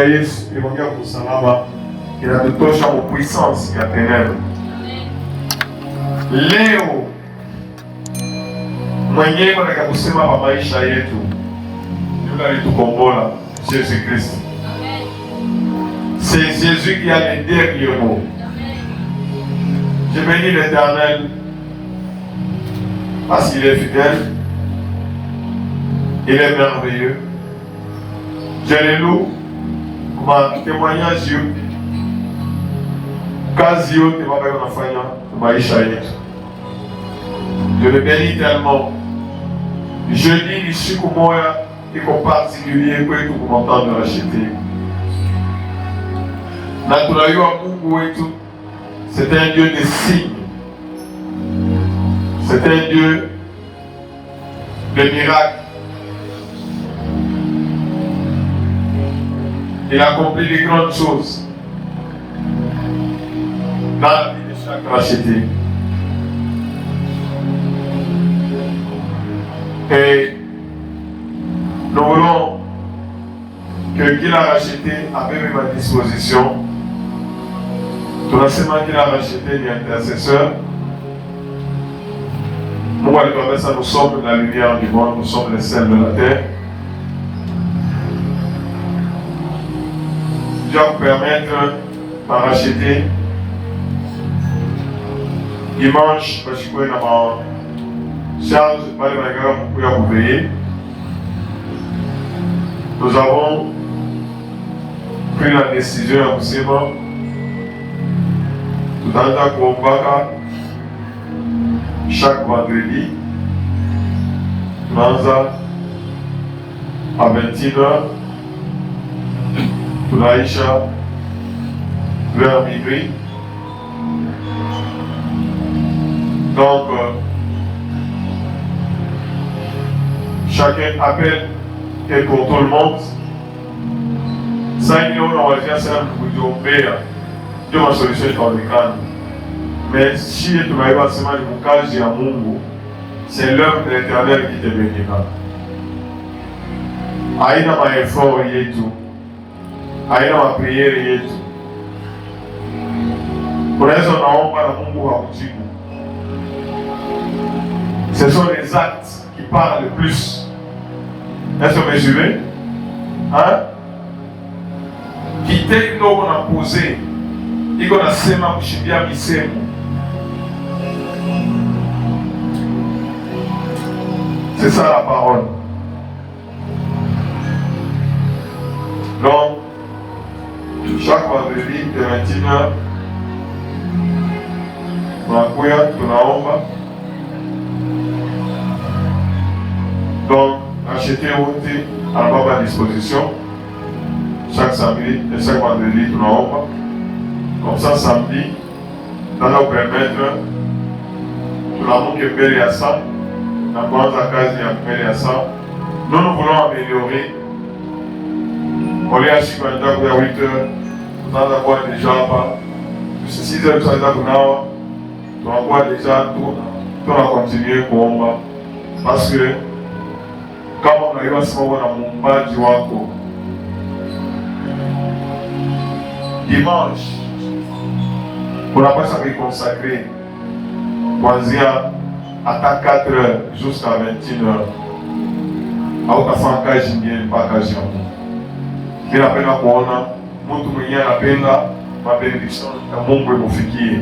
Yesu iliongea kwa usalama, inatutosha kwa puissance ya ténèbres. Leo mwenyewe anataka kusema kwa maisha yetu, yule alitukombola, Jésus Christ. C'est Jésus qui a le dernier mot. Je bénis l'Éternel parce qu'il est fidèle, il est merveilleux. Je le loue kwa témoignage yote, kazi yote Baba yanafanya maisha yetu. Je le bénis tellement. Jeudi ni siku moja iko particulier kwetu kumtanda racheter. Na tunajua Mungu wetu c'est un Dieu de signes. C'est un Dieu de miracles. Il accomplit de grandes choses dans la vie de chaque racheté. Et nous voulons que qu'il a racheté avait mis à disposition. Tunasema qu'il a racheté les intercesseurs. Nous sommes la lumière du monde, nous sommes les sels de la terre. Dieu va vous permettre de racheter dimanche parce que nous avons charge pour veiller. Nous avons pris la décision à Moussima tout à l'heure chaque vendredi à 21h. Tunaisha vers minuit. Donc, chacun appelle et pour tout le monde. Ça, on va dire ça pour dire Dieu ma solution est dans le cadre. Mais si tu vas y avoir seulement le boucage à Mungu, c'est l'œuvre de l'Éternel qui te bénira. Aïna ma effort et tout. Aina mapriere yetu. Unaweza naomba na Mungu hakujibu. Ce sont les actes qui parlent le plus. Est-ce que vous me suivez? Hein? Kite ndogo na posé. Iko nasema kushimbia misemo. C'est ça la parole. Donc, chaque vendredi de 21h, tunakuya tunaomba. Donc, acheter wote à Baba disposition. Chaque samedi et chaque vendredi tunaomba. Comme ça, samedi, ça va nous permettre tunamuke mbele ya saa na kuanza kazi ya mbele ya saa. Nous voulons améliorer. On est à 8h, on a déjà pas. 6h, on a déjà tout. On a continué pour parce que quand on arrive à ce moment-là, on a du wako. Dimanche, on n'a pas ça consacré. À 4h jusqu'à 21h. On a fait un cas, je pas cas. Ninapenda kuona mtu mwenyewe anapenda mabenediction ya Mungu imufikie.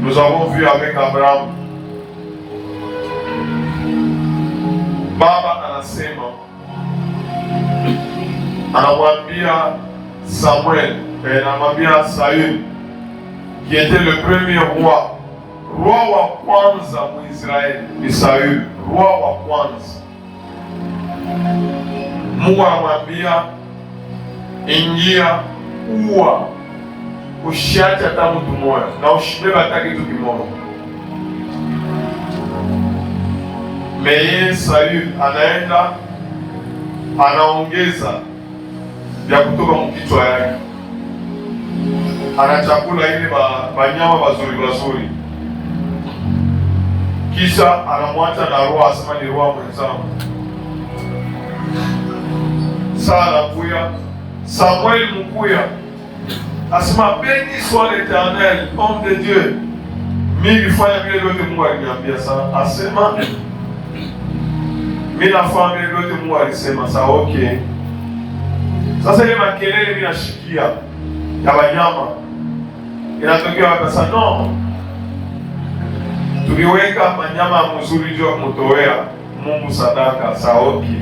Nous avons vu avec Abraham, Baba anasema, anamwambia Samuel, anamwambia Saül, qui était le premier roi wa kwanza mu Israeli, ni Saül, roi wa kwanza. Mungu anamwambia ingia uwa ushiache hata mtu mmoja na ushibebe hata kitu kimoja. Meye Saül anaenda anaongeza vya kutoka mkichwa yake, anachakula ile banyama bazuri, kisha anamwacha na roho, asema ni roho mwenzangu. Saa anakuya Samuel Mukuya asema béni soit l'Éternel, homme de Dieu. Mimi fanya vile vyote Mungu aliniambia sana. Asema mimi nafanya vile vyote Mungu alisema. Sawa, okay. Sasa ile makelele mimi nashikia ya wanyama inatokea wapi sasa? No, tuliweka manyama mzuri juu ya kumtolea Mungu sadaka. Sawa, okay.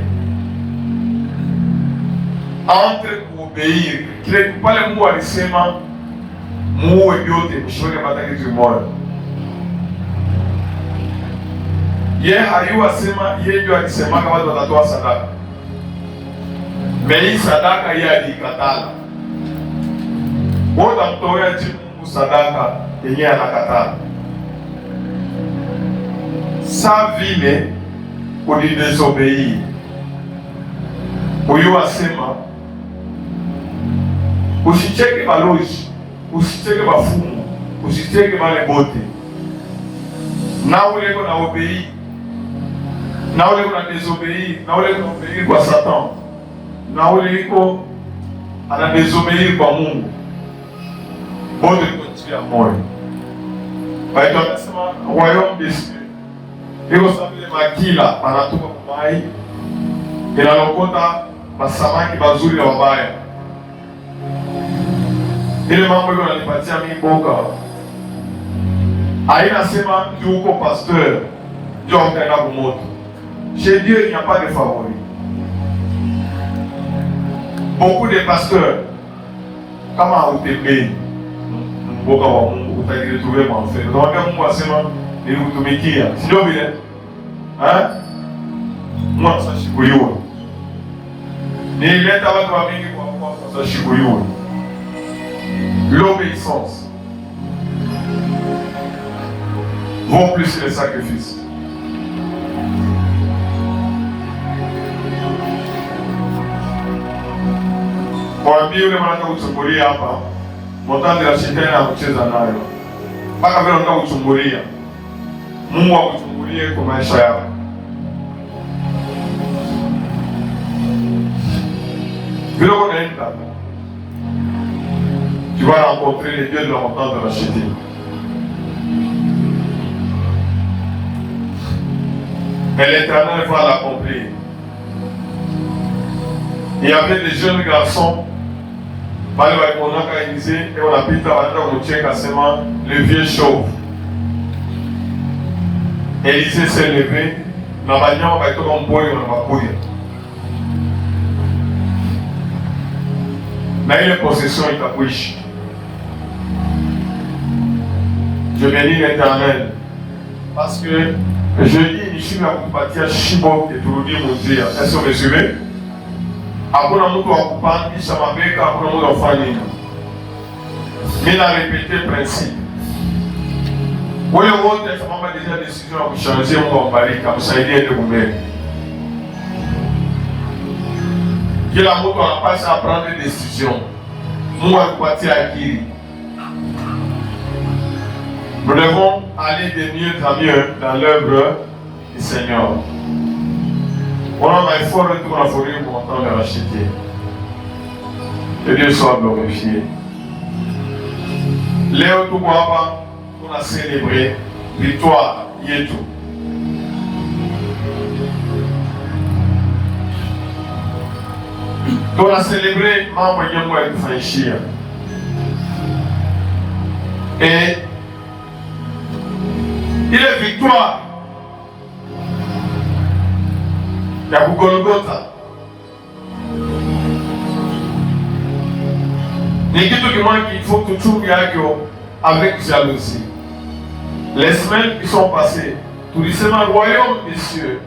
Entre kuobeir kile pale Mungu alisema muue vyote, mshike hata kitu kimoja. Yeye hayuasema, yeye ndio alisema kama watu watatoa sadaka. Mei sadaka yeye alikatala. Wote mtolea Mungu sadaka yenyewe anakatala. Sa vile ulidesobei. Huyu asema usicheke baloji, usicheke bafumu, usicheke bale bote. Na ule ko na obei, na ule ko na desobei, na ule ko na obei kwa Satan, na ule ko ana desobei kwa Mungu. Bote ko tia moyo. Baito anasema royaume des cieux. Iko sabile makila anatoka kumai. Inalokota masamaki mazuri na wabaya. Ile mambo hiyo ananipatia mimi boka. Aina sema ndio uko pasteur, ndio utaenda kwa moto. Chez Dieu il n'y a pas de favori. Beaucoup de pasteurs kama utembei mboka wa Mungu utajiretrouver kwa mfano. Ndio Mungu asema nilikutumikia. Sio vile? Mwa sashikuyua. Nilileta watu wa mingi kwa sashikuyua. L'obéissance vaut plus que les sacrifices. Mwambie yule mwanataka kuchungulia hapa, motandi la shetani na kucheza nayo. Mpaka vile unataka kuchungulia. Mungu akuchungulie kwa maisha yako. Vile unaenda, tu vas rencontrer les dieux de la montagne de la Chétine. Mais l'Éternel va l'accomplir. Il y avait des jeunes garçons, on a organisé et on a pris le vieux chauve. Élisée s'est levé, on a mais il est possession et capuche. Je bénis l'Éternel. Parce que je dis, je suis à Kupatia Shibok et Touloudi Moudia. Est-ce que vous me suivez? Après, on a occupé, il s'est mabeka, après, on a fait. Mais il a répété le principe. Oui, on a déjà décision à vous changer, on va parler, comme ça, il est de vous-même. Que la moto a passé à prendre des décisions. Nous allons partir à qui? Nous devons aller de mieux en mieux dans l'œuvre du Seigneur. On a un fort retour à la forêt pour entendre le racheter. Que Dieu soit glorifié. Léo Touboaba, on a célébré victoire Yetu. On a célébré membre de moi de Faïchia. Et il est victoire. Il y a Golgotha. Il y a quelque chose qu'il faut que tout le monde avec jalousie. Les semaines qui sont passées, tout le semaine royaume des cieux.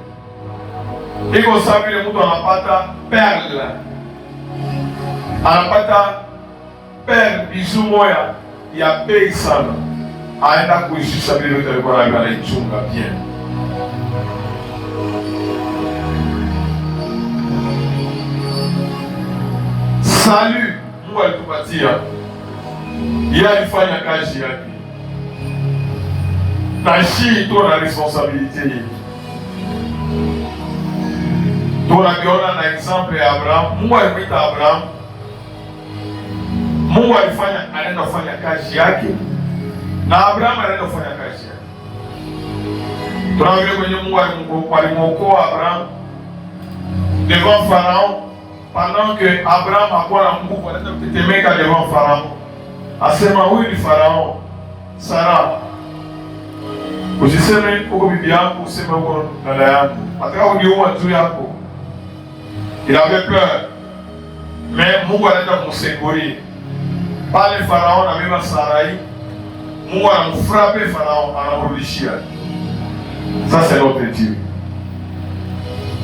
Et qu'on savait le monde en a pas perle. Anapata per bizu moya ya bei sana, aenda kuishusha vile vyote alikuwa anaichunga bien. Salut Mungu alitupatia, yeye alifanya kazi yake, na sisi tuna responsabilité yetu. Tunakiona na exemple ya Abraham. Mungu alimwita Abraham Mungu anaenda kufanya kazi yake na Abrahamu anaenda kufanya kazi yake. Tunaona kwenye Mungu alimwokoa Abrahamu devant Pharaon, pendant que Abraham hakuwa na nguvu, anaenda kutetemeka devant Pharaon. Asema huyu ni Pharaon. Sara, usiseme uko bibi yangu, useme uko dada yangu, nataka uniua juu yako. Il avait peur, mais Mungu anaenda kumsekuria pale. Pharaon ameba Sarai, Mungu anamfrape Pharaon, anamrudishia. Ça c'est notre Dieu.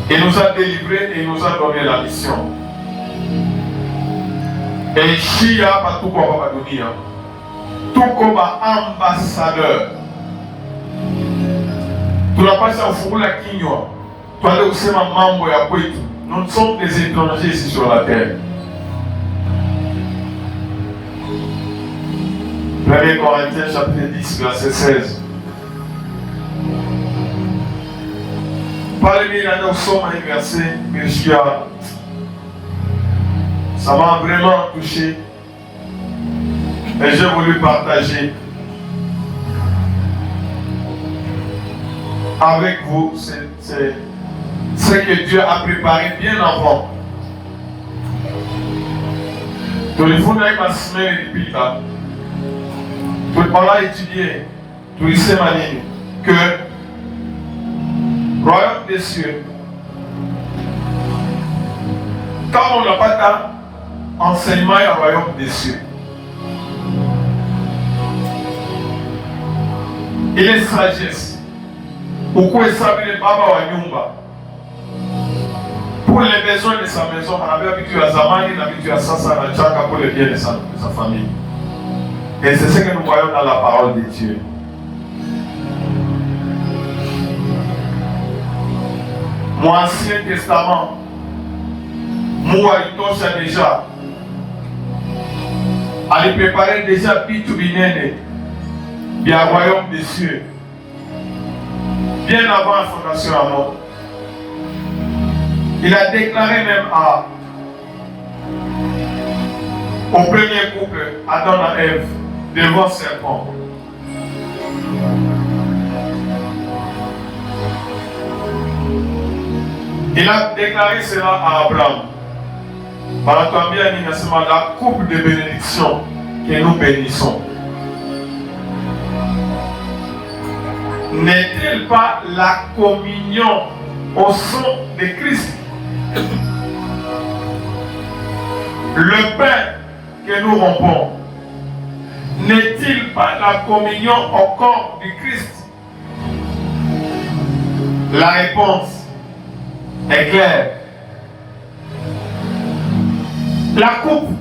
Il nous a délivrés et il nous a donné la mission. Et ici hapa tuko hapa dunia, tuko ambassadeur. Tunapaswa kufungula kinywa tuende kusema mambo ya kwetu. Nous sommes des étrangers ici sur la terre. 1 Corinthiens chapitre 10 verset 16. Pale mimi naenda kusoma hii verset, nimesikia ça m'a vraiment touché et j'ai voulu partager avec vous ce que Dieu a préparé bien avant. Tulifuna hii masimeni ilipita, tulipala étudier, tulisema nini? Que royaume des cieux, quand on n'a pas d'enseignement au royaume des cieux, il est sagesse. Pourquoi savoir baba wa nyumba pour les besoins de sa maison, on avait habitué à Zamani, on avait habitué à Sasa, à Tchaka pour le bien de sa famille. Et c'est ce que nous voyons dans la parole de Dieu. Mon Ancien Testament, Mouaritosha déjà, allait préparer déjà Bitubinene, bien royaume des cieux, bien avant la fondation à mort. Il a déclaré même au premier couple, Adam et Ève, devant le serpent. Il a déclaré cela à Abraham. La coupe de bénédiction que nous bénissons. N'est-elle pas la communion au sang de Christ? Le pain que nous rompons, n'est-il pas la communion au corps du Christ? La réponse est claire. La coupe,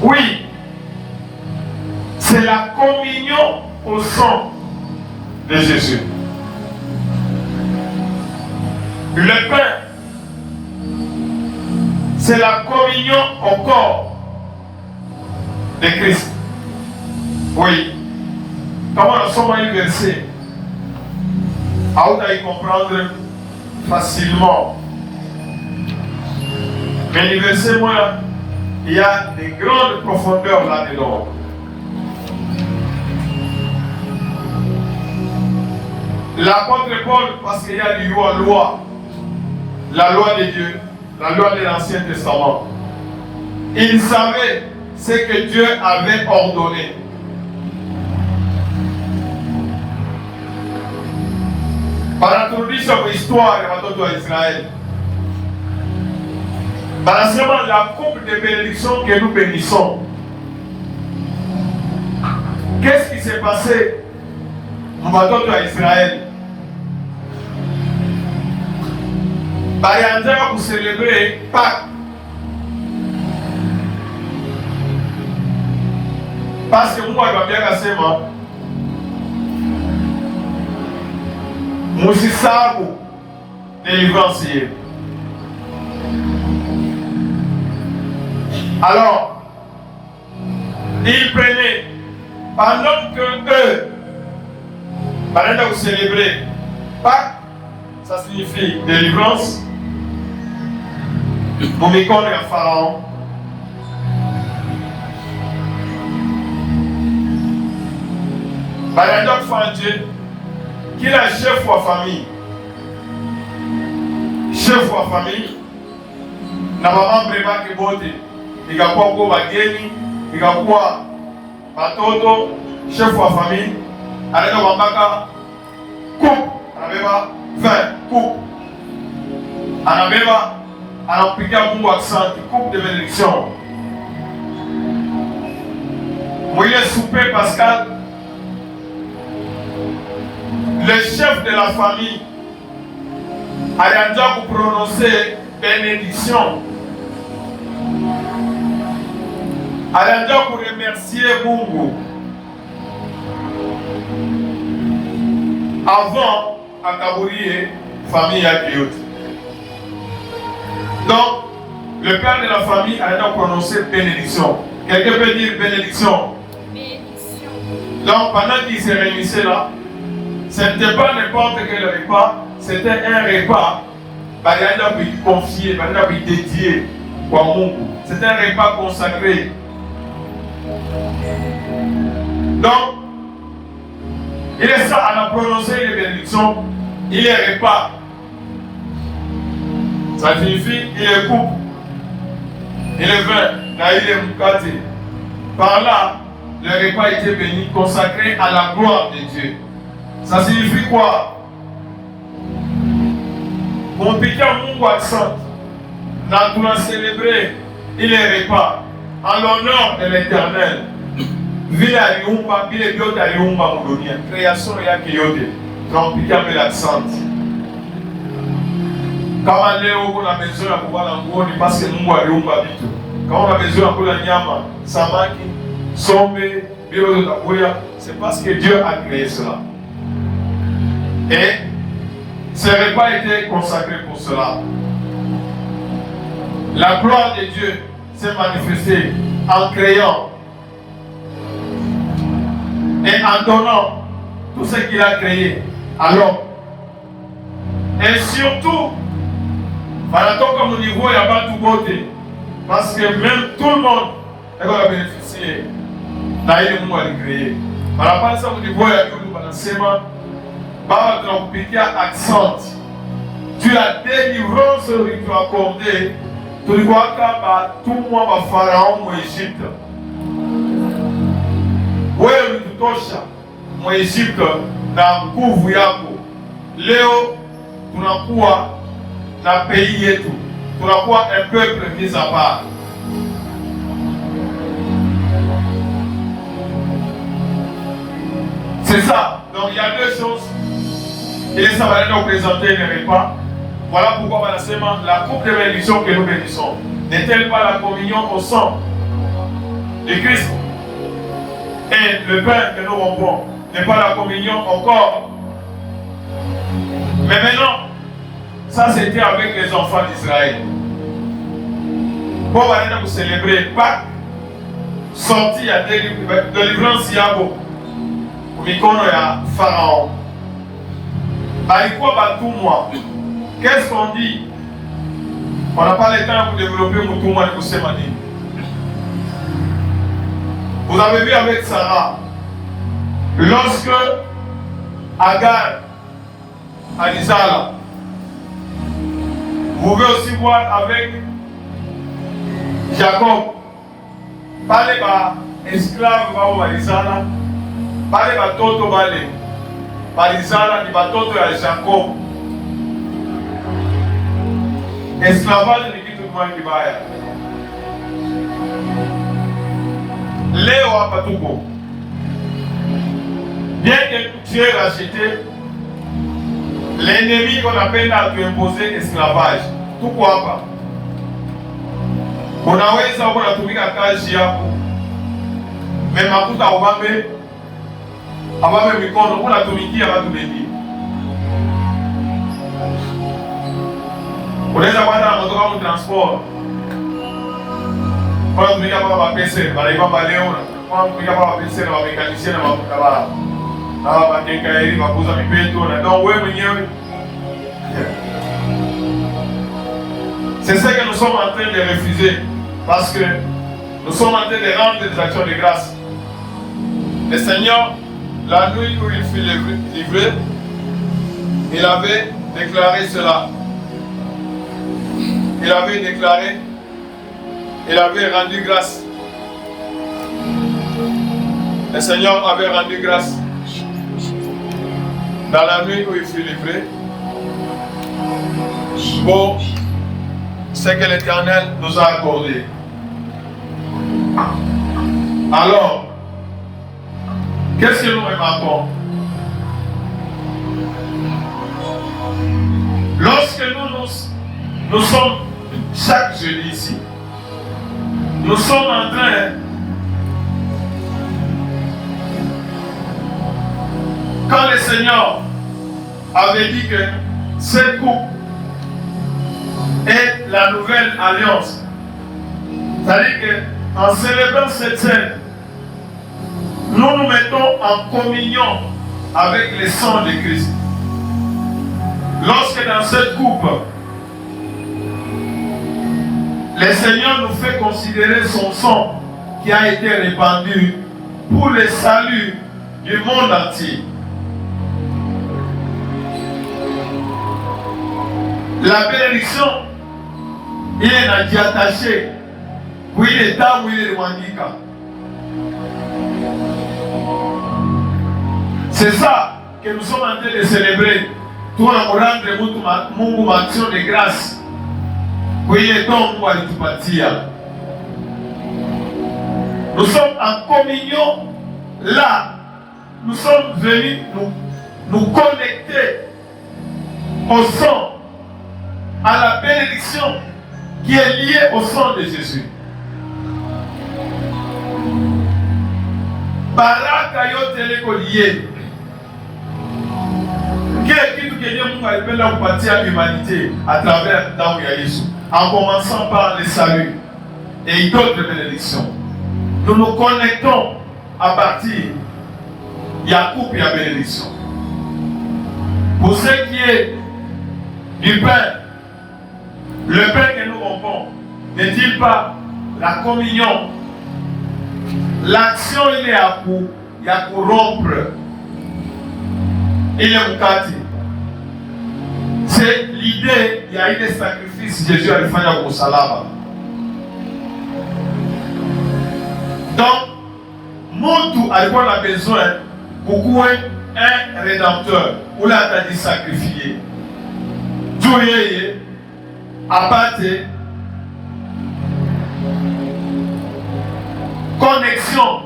oui, c'est la communion au sang de Jésus. Le pain, c'est la communion au corps de Christ. Oui. Comment nous sommes à un verset, à où y comprendre facilement. Mais le verset, moi, il y a des grandes profondeurs là-dedans. L'apôtre Paul, parce qu'il y a une loi, la loi de Dieu, la loi de l'Ancien Testament. Il savait ce que Dieu avait ordonné. Par introduire l'histoire de watoto wa Israël. Par la coupe de bénédiction que nous bénissons. Qu'est-ce qui s'est passé watoto wa Israël? Bayanza pour célébrer Pâques. Parce que moi, je vais bien casser moi. Moussisabu, délivrance. Alors, ils prenaient, pendant que eux, pendant que vous célébrez Pâques, ça signifie délivrance. Mon micro est Pharaon. Balandok Fandje, qui est chef de famille. Chef de famille, na maman brema qui bote, il y a quoi pour bageni, il y a quoi batoto, chef de famille, avec un baka coupe, avec 20 coupe, avec un piqué à mon accent, coupe de bénédiction. Moi, il est soupé Pascal, le chef de la famille, a déjà pour prononcer bénédiction. A déjà pour remercier Mungu. Avant, à Kabourié, famille à Kyoto. Donc, le père de la famille a déjà prononcé bénédiction. Quelqu'un peut dire bénédiction? Bénédiction. Donc, pendant qu'il se réunissait là, ce n'était pas n'importe quel repas, c'était un repas, il a pu confier, il a pu dédier à Mungu. C'était un repas consacré. Donc, il est ça, on a prononcé les bénédictions, il est repas. Ça signifie, il est coupe, il est vin, là il est moukaté. Par là, le repas était béni, consacré à la gloire de Dieu. Ça signifie quoi? Mon piquant Mungu accent, nous avons célébré, il est repas, en l'honneur de l'Éternel. Vila Yumba, Vila Biota Yumba Moudonia, création et Kiyote, donc piquant l'accent. Quand on a besoin de pouvoir l'envoyer, parce que Mungu a Yumba Bito. Quand on a besoin de pouvoir Nyama, Samaki, Sombe, Biro de Tapuya, c'est parce que Dieu a créé cela. Et ce repas était consacré pour cela. La gloire de Dieu s'est manifestée en créant et en donnant tout ce qu'il a créé à l'homme. Et surtout, comme au niveau, il n'y a pas tout beauté. Parce que même tout le monde va bénéficier de ce qu'il a créé. Par rapport à ça, au niveau, il y a tout le monde. Accent. Tu as délivrance que tu as accordé. Tu dois tout le monde va pharaon en Égypte. Oui, tu touches en Égypte dans le couvre yako. Léo, tu n'as pas dans le pays et tout. Tu n'as pas un peuple mis à part. C'est ça. Donc il y a deux choses. Et ça va nous présenter les repas. Voilà pourquoi la coupe de bénédiction que nous bénissons n'est-elle pas la communion au sang de Christ? Et le pain que nous rompons n'est pas la communion au corps. Mais maintenant, ça c'était avec les enfants d'Israël. Bon, on va célébrer Pâques, sorti à délivrance Yabo, au mikono ya Pharaon. Qu'est-ce qu'on dit? On n'a pas le temps pour développer Moutouma de Koussemani. Vous avez vu avec Sarah, lorsque Agar a Isala, vous pouvez aussi voir avec Jacob, pas les esclaves à Isala, pas les toto balé. Barizala ni batoto ya Jacob. Esclavage ni kitu kibaya. Leo hapa tuko. Bien que tu aies racheté, l'ennemi qu'on appelle à te imposer esclavage. Tuko hapa. Unaweza unatumika kazi yako. Mema kuta ubambe abame mikono unatumikia watu wengine. Unaweza kwenda na moto kama transport. Kwa kutumika kama pesa, balipa leo kwa kutumika kama pesa na mekanisien na mafuta bala. Na bakeka ili bakuza mipeto na donc wewe mwenyewe. C'est ce que nous sommes en train de refuser parce que nous sommes en train de rendre des actions de grâce. Le Seigneur la nuit où il fut livré, il avait déclaré cela. Il avait déclaré, il avait rendu grâce. Le Seigneur avait rendu grâce dans la nuit où il fut livré pour ce que l'Éternel nous a accordé. Alors, qu'est-ce que nous remarquons? Lorsque nous sommes chaque jeudi ici, nous sommes en train quand le Seigneur avait dit que cette coupe est la nouvelle alliance, c'est-à-dire qu'en célébrant cette scène, nous nous mettons en communion avec le sang de Christ. Lorsque dans cette coupe, le Seigneur nous fait considérer son sang qui a été répandu pour le salut du monde entier. La bénédiction, il est attaché. Oui, il est là, oui, il est Wandika. C'est ça que nous sommes en train de célébrer. Tout en rendre Mungu action de grâce. Oui, il est donc pour alitupatia. Nous sommes en communion là. Nous sommes venus nous connecter au sang, à la bénédiction qui est liée au sang de Jésus. Baraka yote liko lié. Quel kitu que Dieu nous a appelé à partir à l'humanité à travers dans Jésus, en commençant par le salut et d'autres bénédictions. Nous nous connectons à partir de la coupe et la bénédiction. Pour ce qui est du pain, le pain que nous rompons, n'est-il pas la communion? L'action, il est à rompre. Il est mukati. C'est l'idée, il y a eu des sacrifices, Jésus a fait au salama. Donc, Montu a besoin pour un rédempteur, ou là, tu as dit sacrifier. Dieu abatté, connexion,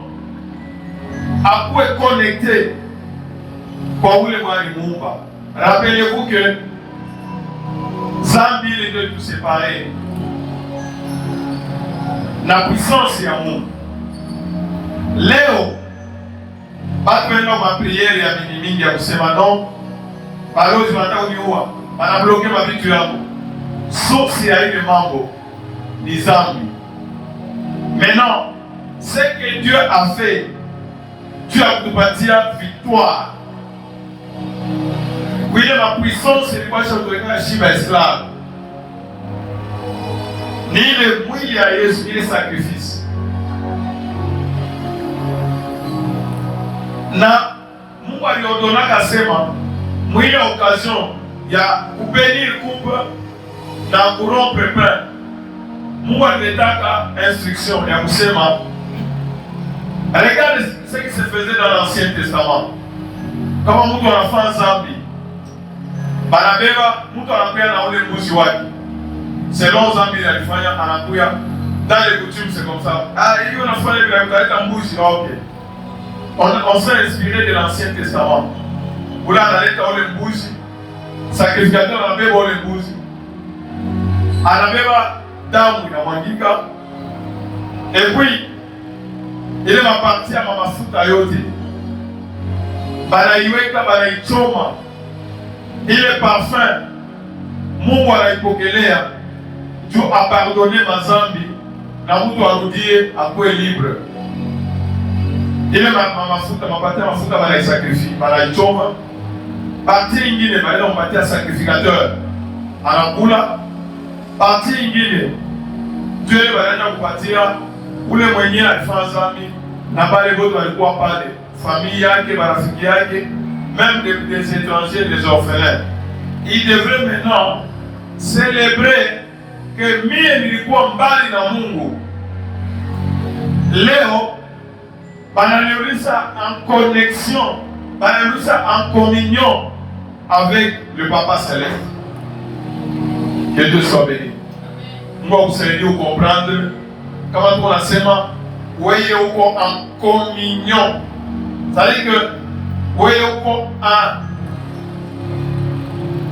à quoi connecter pour vous les voir. Rappelez-vous que Zambi les deux tout séparés. La puissance est à nous. Léo, pas de ma prière et à minimum, à vous non, par là, je m'attends au niveau, on a bloqué ma vie, tu as sauf s'il y a eu des membres, des amis. Maintenant, ce que Dieu a fait, tu as pu bâtir victoire. Oui, ma puissance, c'est quoi je dois faire Shiva esclave. Ni le mouille à Jésus, ni le sacrifice. Na Mungu aliodona kasema, mouille à occasion, il y a pour bénir coupe, dans pour rompre pain. Mungu alitaka instruction, il y a kusema. Regarde ce qui se faisait dans l'Ancien Testament. Kama mtu anafanya dhambi, banabeba mtu anakuya na ule mbuzi wake. Selon dhambi alifanya anakuya. Dans les coutumes c'est comme ça. Ah, hiyo unafanya bila kuleta mbuzi, ok. On s'est inspiré de l'Ancien Testament. Ula analeta ule mbuzi, sacrificateur anabeba ule mbuzi. Anabeba damu inamwagika. Et puis ile maparti ya mafuta yote banaiweka, banaichoma. Ile parfum Mungu anaipokelea juu apardonne mazambi na mtu arudie akuwe libre. Ile mafuta, maparti ya mafuta banaisakrifie, banaichoma. Parti ingine baenda kupatia sacrificateur anakula. Parti ingine Dieu baenda kupatia ule mwenye alifanya dhambi na pale wote walikuwa pale. famille yake, marafiki yake, même des étrangers, des orphelins. Il devrait maintenant célébrer que mie nilikuwa mbali na Mungu. Leo bananiuliza en connexion, bananiuliza en communion avec le Papa Céleste. Que Dieu soit béni. Mungu akusaidie comprendre kama tunasema wewe uko en communion. C'est-à-dire que wewe uko en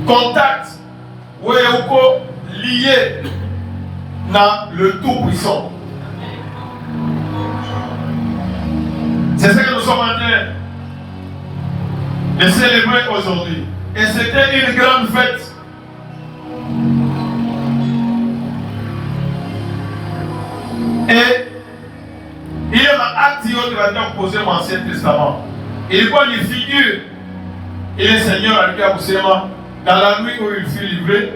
contact, wewe uko lié na le Tout-Puissant. C'est ce que nous sommes en train de célébrer aujourd'hui. Et c'était une grande fête. Et il y a un acte qui a posé dans l'Ancien Testament. Il voit une figure. Et le Seigneur a dit à Boussema, dans la nuit où il fut livré,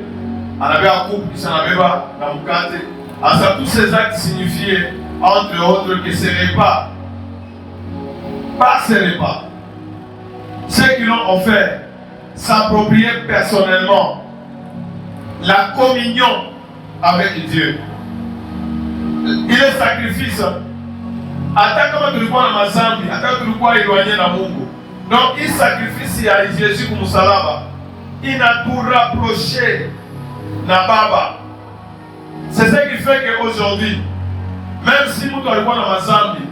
on avait un couple qui s'en avait pas, dans le cadre. En ça, tous ces actes signifiaient, entre autres, que ce n'est pas ce n'est pas. Ceux qui l'ont offert s'approprier personnellement la communion avec Dieu. Il est sacrifice. Hata kama tulikuwa na mazambi, hata tulikuwa éloigné na Mungu. Donc, il sacrifice à Jésus comme salaba. Il n'a tout rapproché na Baba. C'est ce qui fait qu'aujourd'hui, même si nous alikuwa na mazambi,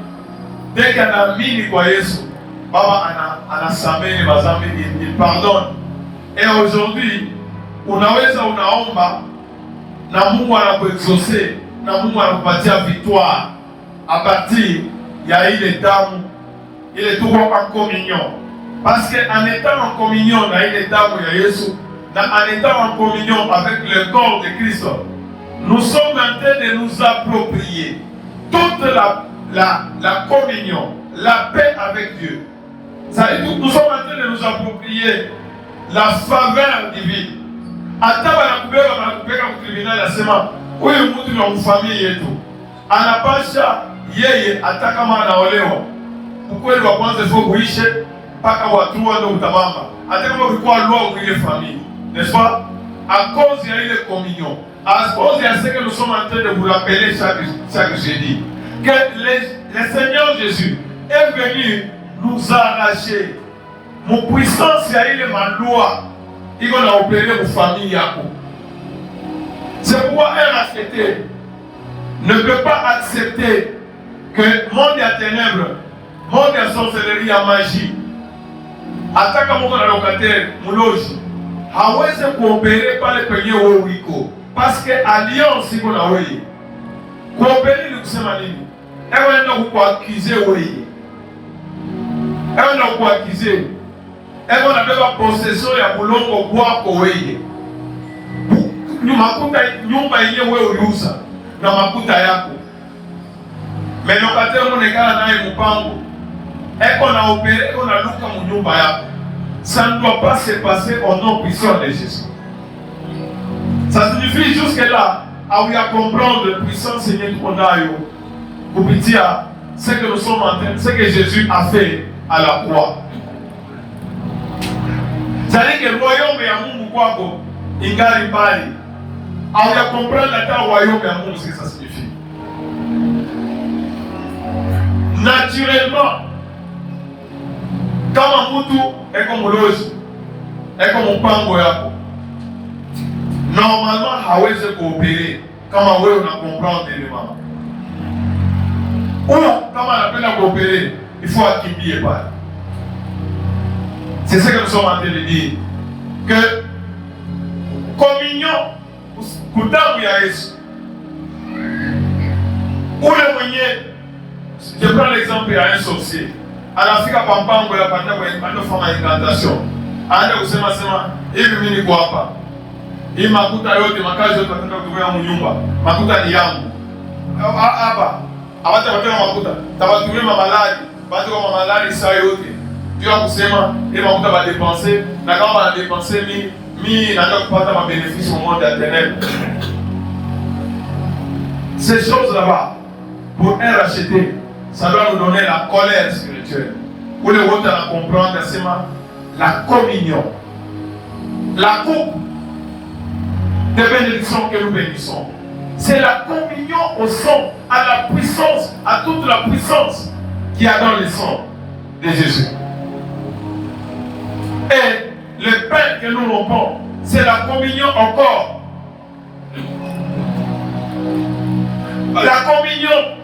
dès qu'il a mis kwa Yesu, Baba anasamehe mazambi, il pardonne. Et aujourd'hui, unaweza unaomba na Mungu anakuexaucer, na Mungu anakupatia victoire à partir ya ile damu, ile tuko en communion. Parce qu'en étant en communion na ile damu ya Yesu, en étant en communion avec le corps de Christ, nous sommes en train de nous approprier toute la communion, la paix avec Dieu. Ça veut dire que nous sommes en train de nous approprier la faveur divine. Hata wanakubeba kutribunali asema huyu mtu ni wa famille yetu, anapasha yeye hata kama anaolewa ukweli wa kwanza sio kuishe mpaka watu ndio utamamba, hata kama ulikuwa loa kwa ile famille, n'est-ce pas? À cause de la communion, à cause de ce que nous sommes en train de vous rappeler chaque jeudi, que le Seigneur Jésus est venu nous arracher. Mon puissance ya ile maloi, il va opérer vos familles yako. C'est pourquoi RHT ne peut pas accepter que le monde à ténèbres, monde à sorcellerie, à magie, attaque à mon locataire, mon loge, hawezi kuopere pale penye wewe uliko, parce que alliance iko na wewe. Kuopere ni kusema nini? Ewe ndio kukuakize wewe. Ewe ndio kukuakize. Ewe unabeba possession ya bulongo kwako wewe. Nyumba yenyewe wewe uliuza na makuta yako. Mais locataire monekana naye mpango. Eko na opere, eko na luka mu nyumba yako. Ça ne doit pas se passer au nom puissant de Jésus. Ça signifie jusque-là, à vous comprendre la puissance Seigneur qu'on a eu, pour dire ce que nous sommes en train, ce que Jésus a fait à la croix. C'est-à-dire que le royaume est à Mungu kwako, ingali mbali. À vous comprendre la royaume est à Mungu, ce que ça signifie. Naturellement, kama mtu eko mulozi eko mpango yako, normalement hawezi kuopere kama wewe una comprendre élément. Ou kama anapenda kuopere, il faut akimbie pale. C'est ce que nous sommes en train de dire, que communion kudamu ya Yesu. Ule mwenye, je prends l'exemple ya un sorcier. Anafika kwa mpango ya panda kwa fanya incantation. Aende kusema hivi mimi niko hapa. Hii makuta yote makazi yote nataka kutumia mu nyumba. Makuta ni yangu. Hapa. Hawata wapea makuta. Tawatumia mamalari. Bado kwa mamalari saa yote. Ndio kusema hii makuta ba dépenser na kama ba dépenser mimi naenda kupata ma bénéfices au monde éternel. Ces choses là-bas pour un racheter, ça doit nous donner la colère spirituelle. Pour les autres à comprendre, c'est la communion. La coupe de bénédiction que nous bénissons. C'est la communion au sang, à la puissance, à toute la puissance qu'il y a dans le sang de Jésus. Et le pain que nous rompons, c'est la communion encore. La communion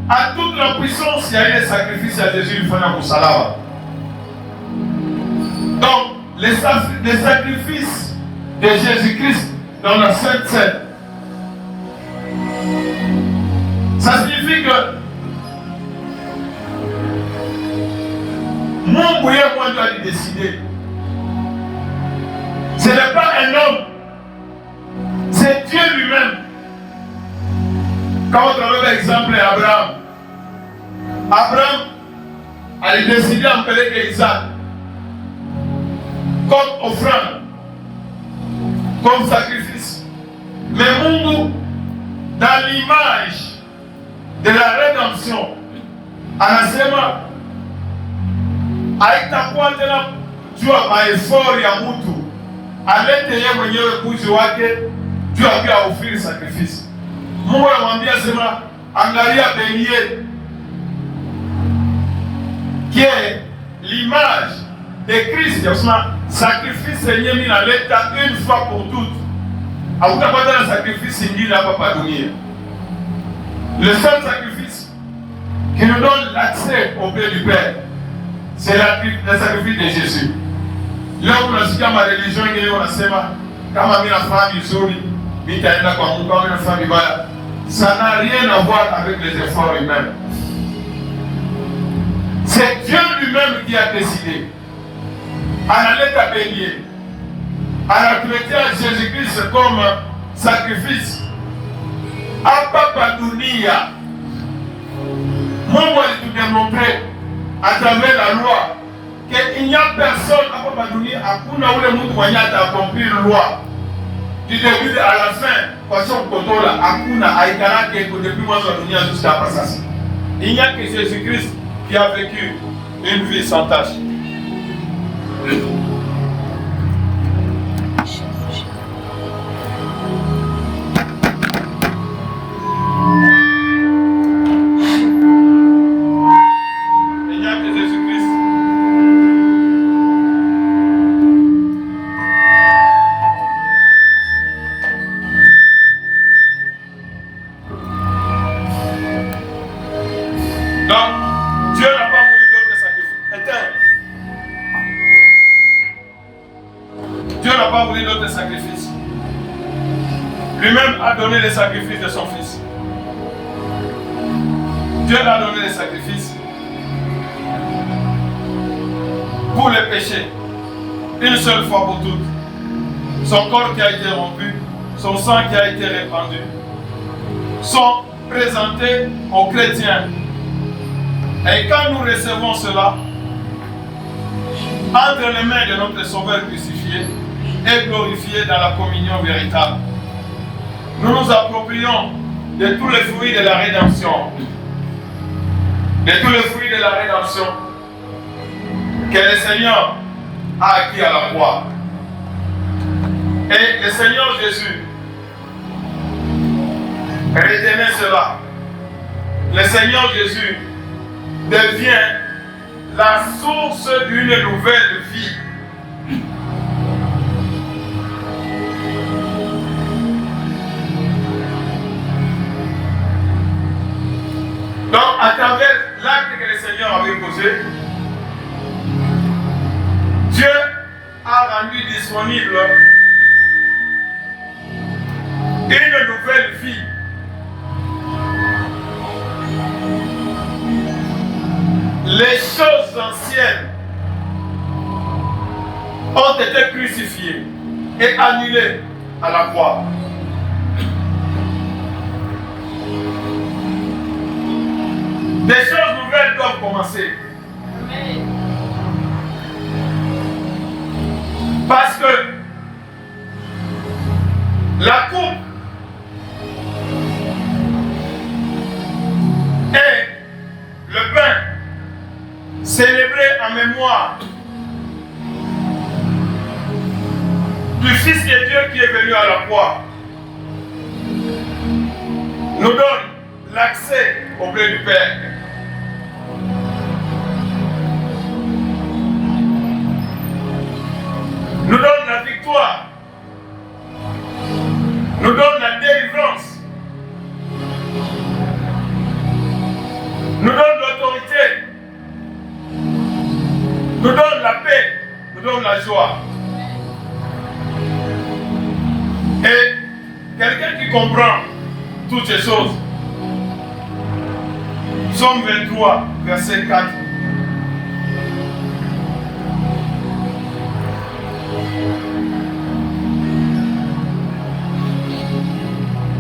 à toute la puissance, il y a eu les sacrifices à Jésus, il faut la Moussalava. Donc, les sacrifices de Jésus-Christ dans la Sainte Seine, ça signifie que mon bouillon, moi, dois lui décider. Ce n'est pas un homme, c'est Dieu lui-même. Quand on trouve l'exemple d'Abraham, Abraham a décidé d'appeler Isaac comme offrande, comme sacrifice. Mais Mungu, dans l'image de la rédemption, anasema haitakuwa tena juu ya maefori ya mtu alete yeye mwenyewe kuzi wake juu ya ofiri sacrifice. Mungu anamwambia sema, angalia bélier qui est l'image de Christ. Yasema sacrifice yenyewe mimi naleta une fois pour toutes. Hakutapata na sacrifice ingine hapa pa dunia. Le seul sacrifice qui nous donne l'accès au Père du Père, c'est le sacrifice de Jésus. Leo tunasikia mareligion ingine wanasema kama mimi nafanya vizuri, mimi nitaenda kwa Mungu, kama mimi nafanya vibaya. Ça n'a rien à voir avec les efforts humains. C'est Dieu lui-même qui a décidé. Analeta bélier, anatuletea Jésus-Christ comme sacrifice. Hapa dunia, Mungu alitudémontrer à travers la loi qu'il n'y a personne hapa dunia, hakuna ule mtu mwenye ataaccomplir loi du début à la fin. Kwa sababu kotola hakuna haikarake depuis mwanzo wa dunia jusqu'à sasa. Il n'y a que Jésus-Christ qui a vécu une vie sans tache. Lui-même a donné les sacrifices de son fils. Dieu a donné les sacrifices pour les péchés, une seule fois pour toutes. Son corps qui a été rompu, son sang qui a été répandu, sont présentés aux chrétiens. Et quand nous recevons cela, entre les mains de notre Sauveur crucifié et glorifié dans la communion véritable, nous nous approprions de tous les fruits de la rédemption. De tous les fruits de la rédemption que le Seigneur a acquis à la croix. Et le Seigneur Jésus, retenez cela, le Seigneur Jésus devient la source d'une nouvelle vie. Donc, à travers l'acte que le Seigneur avait posé, Dieu a rendu disponible une nouvelle vie. Les choses anciennes ont été crucifiées et annulées à la croix. Des choses nouvelles doivent commencer. Amen. Parce que la coupe et le pain célébrer en mémoire du Fils de Dieu qui est venu à la croix, nous donne l'accès auprès du Père. Nous donne la victoire, nous donne la délivrance, nous donne l'autorité, nous donne la paix, nous donne la joie. Et quelqu'un qui comprend toutes ces choses, Psaume 23, verset 4.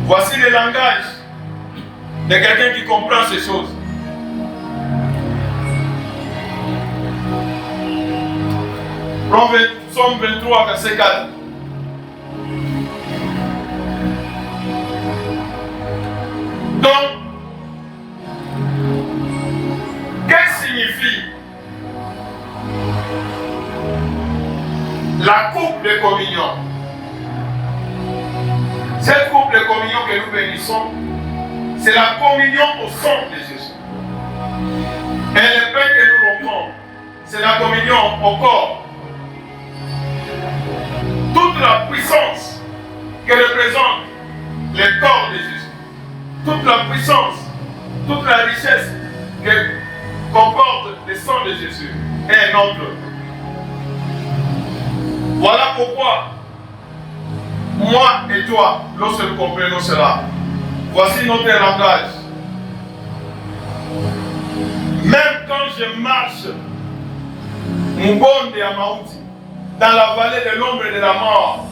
Voici le langage de quelqu'un qui comprend ces choses. Psaume 23, verset 4. Donc, qu'est-ce que signifie la coupe de communion? Cette coupe de communion que nous bénissons, c'est la communion au sang de Jésus. Et le pain que nous rompons, c'est la communion au corps. Toute la puissance que représente le corps de Jésus, toute la puissance, toute la richesse que comporte le sang de Jésus est notre. Voilà pourquoi moi et toi, lorsque nous comprenons cela, voici notre langage. Même quand je marche, Mbonde à Maouti, dans la vallée de l'ombre et de la mort,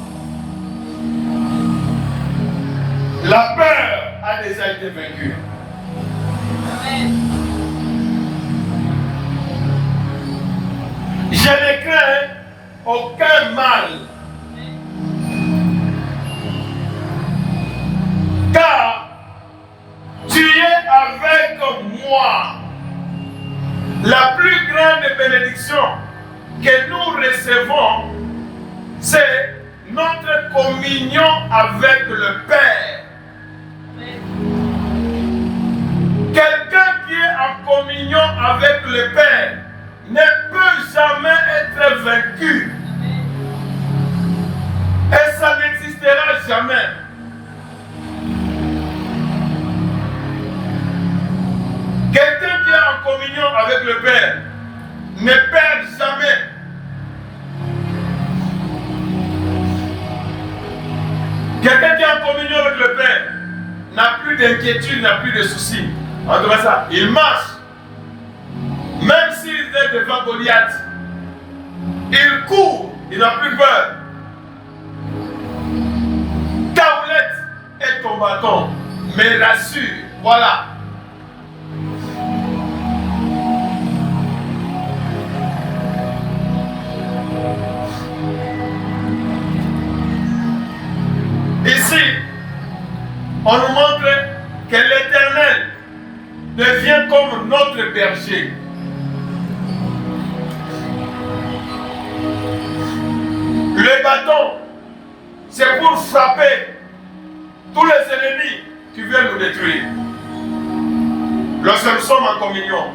la peur a déjà été vaincue. Amen. Je ne crains aucun mal. Car tu es avec moi. La plus grande bénédiction que nous recevons, c'est notre communion avec le Père. Quelqu'un qui est en communion avec le Père ne peut jamais être vaincu. Et ça n'existera jamais. Quelqu'un qui est en communion avec le Père ne perd jamais. Quelqu'un qui est en communion avec le Père n'a plus d'inquiétude, n'a plus de soucis. En tout cas ça, il marche. Même s'il est devant Goliath, il court, il n'a plus peur. Ta houlette et ton bâton me rassure. Voilà. Ici, on nous montre que l'Éternel devient comme notre berger. Le bâton, c'est pour frapper tous les ennemis qui viennent nous détruire. Lorsque nous sommes en communion.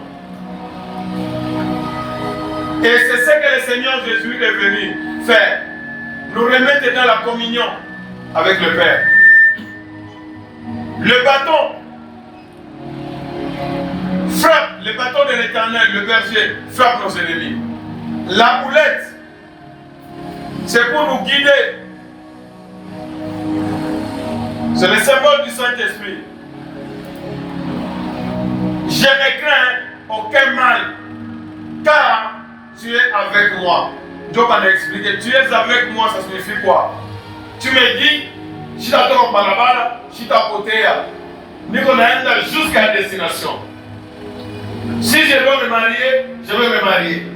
Et c'est ce que le Seigneur Jésus est venu faire. Nous remettre dans la communion avec le Père. Le bâton frappe, le bâton de l'Éternel, le berger, frappe nos ennemis. La houlette, c'est pour nous guider. C'est le symbole du Saint-Esprit. Je ne crains aucun mal, car tu es avec moi. Job a expliqué, tu es avec moi, ça signifie quoi? Tu me dis, si tu as ton barabara, si tu as côté, nous allons jusqu'à la destination. Si je dois me marier, je vais me marier.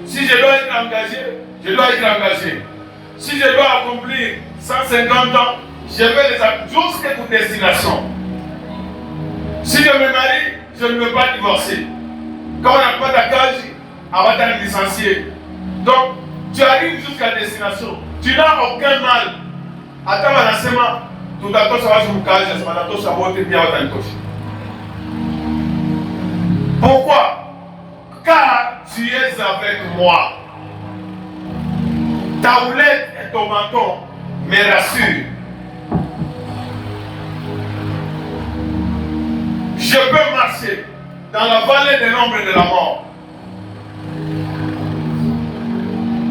Si je dois être engagé, je dois être engagé. Si je dois accomplir 150 ans, je vais les accomplir jusqu'à toute destination. Si je me marie, je ne veux pas divorcer. Quand on n'a pas d'accage, avant d'être licencié. Donc, tu arrives jusqu'à destination. Tu n'as aucun mal. Attends, l'enseignement. Tout à l'heure, ça va sur le cas, ça va tout savoir que bien à Pourquoi? Car tu es avec moi. Ta houlette et ton menton me rassurent. Je peux marcher dans la vallée de l'ombre de la mort.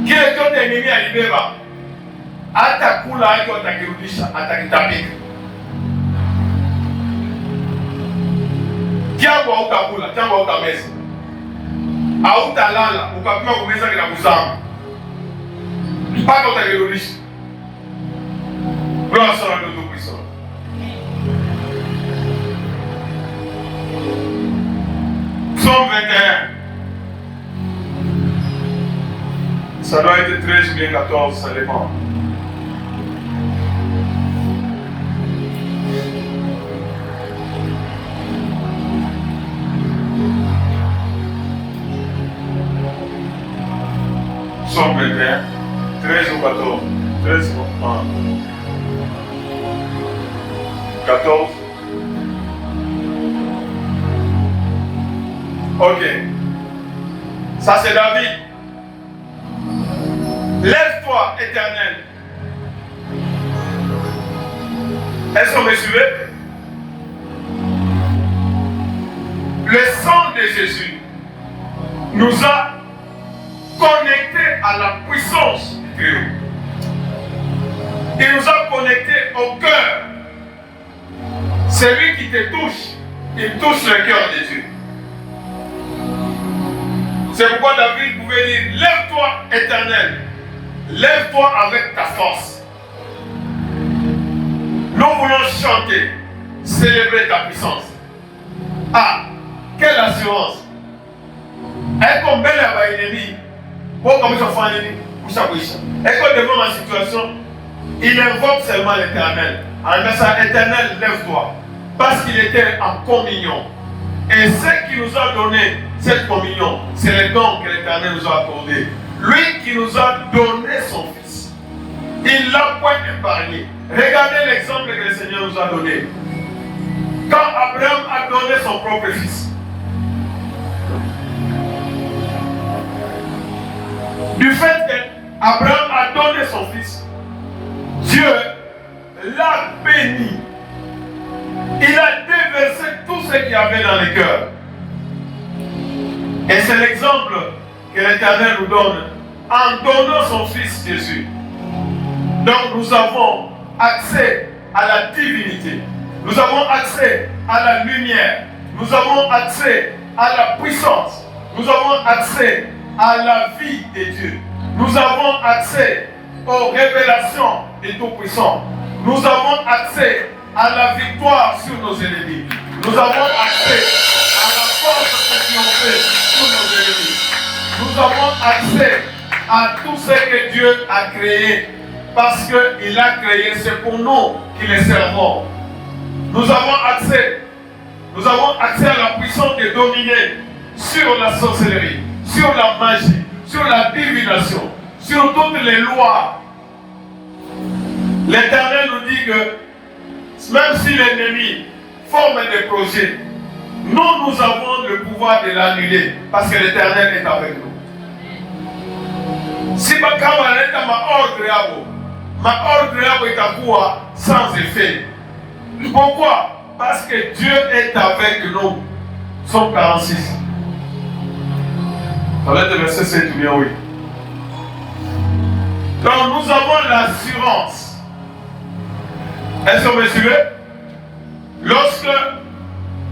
Qui est ton ennemi à l'Ibéba? Atakula aiko atakirudisha, atakitapika. Jambo hautakula, jambo hautameza. Hautalala, ukapima kumeza kila kuzama. Mpaka utakirudisha. Gloire soit à Dieu Tout-Puissant. Psaume 21. Ça doit être 13 ou bien 14, ça dépend. Psaume 21, 13 ou 14. 13 ou 14. Ok. Ça c'est David. Lève-toi, Éternel. Est-ce qu'on me suivez? Le sang de Jésus nous a connectés à la puissance de Dieu. Il nous a connectés au cœur. Celui qui te touche, il touche le cœur de Dieu. C'est pourquoi David pouvait dire, lève-toi, Éternel. Lève-toi avec ta force. Nous voulons chanter, célébrer ta puissance. Ah, quelle assurance. Est-ce qu'on met la ennemi pour comme ça faire ennemi pour sa puissance. Est-ce qu'on devant ma situation, il invoque seulement l'Éternel. En disant ça, Éternel, lève-toi. Parce qu'il était en communion. Et ce qui nous a donné cette communion, c'est le don que l'Éternel nous a accordé. Lui qui nous a donné son Fils. Il l'a point épargné. Regardez l'exemple que le Seigneur nous a donné. Quand Abraham a donné son propre fils, du fait qu'Abraham a donné son fils, Dieu l'a béni. Il a déversé tout ce qu'il y avait dans le cœur. Et c'est l'exemple que l'Éternel nous donne en donnant son Fils Jésus. Donc nous avons accès à la divinité. Nous avons accès à la lumière. Nous avons accès à la puissance. Nous avons accès à la vie de Dieu. Nous avons accès aux révélations du Tout-Puissant. Nous avons accès à la victoire sur nos ennemis. Nous avons accès à la force de triompher sur nos ennemis. Nous avons accès à tout ce que Dieu a créé. Parce qu'il a créé, c'est pour nous qui les servons. Nous avons accès à la puissance de dominer sur la sorcellerie, sur la magie, sur la divination, sur toutes les lois. L'Éternel nous dit que même si l'ennemi forme des projets, nous avons le pouvoir de l'annuler parce que l'Éternel est avec nous. Si ma ordre est à quoi sans effet. Pourquoi? Parce que Dieu est avec nous. Somme 46. Ça va être verset 7 ou bien oui. Donc nous avons l'assurance. Est-ce que vous me suivez? Lorsque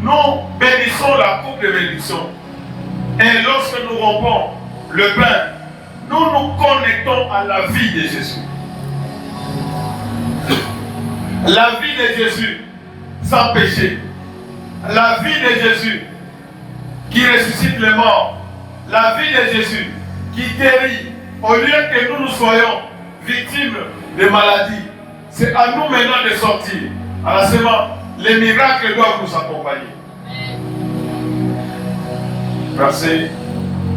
nous bénissons la coupe de bénédiction et lorsque nous rompons le pain, nous nous connectons à la vie de Jésus. La vie de Jésus sans péché. La vie de Jésus qui ressuscite les morts. La vie de Jésus qui guérit. Au lieu que nous soyons victimes de maladies, c'est à nous maintenant de sortir. Alors seulement, les miracles doivent nous accompagner. Verset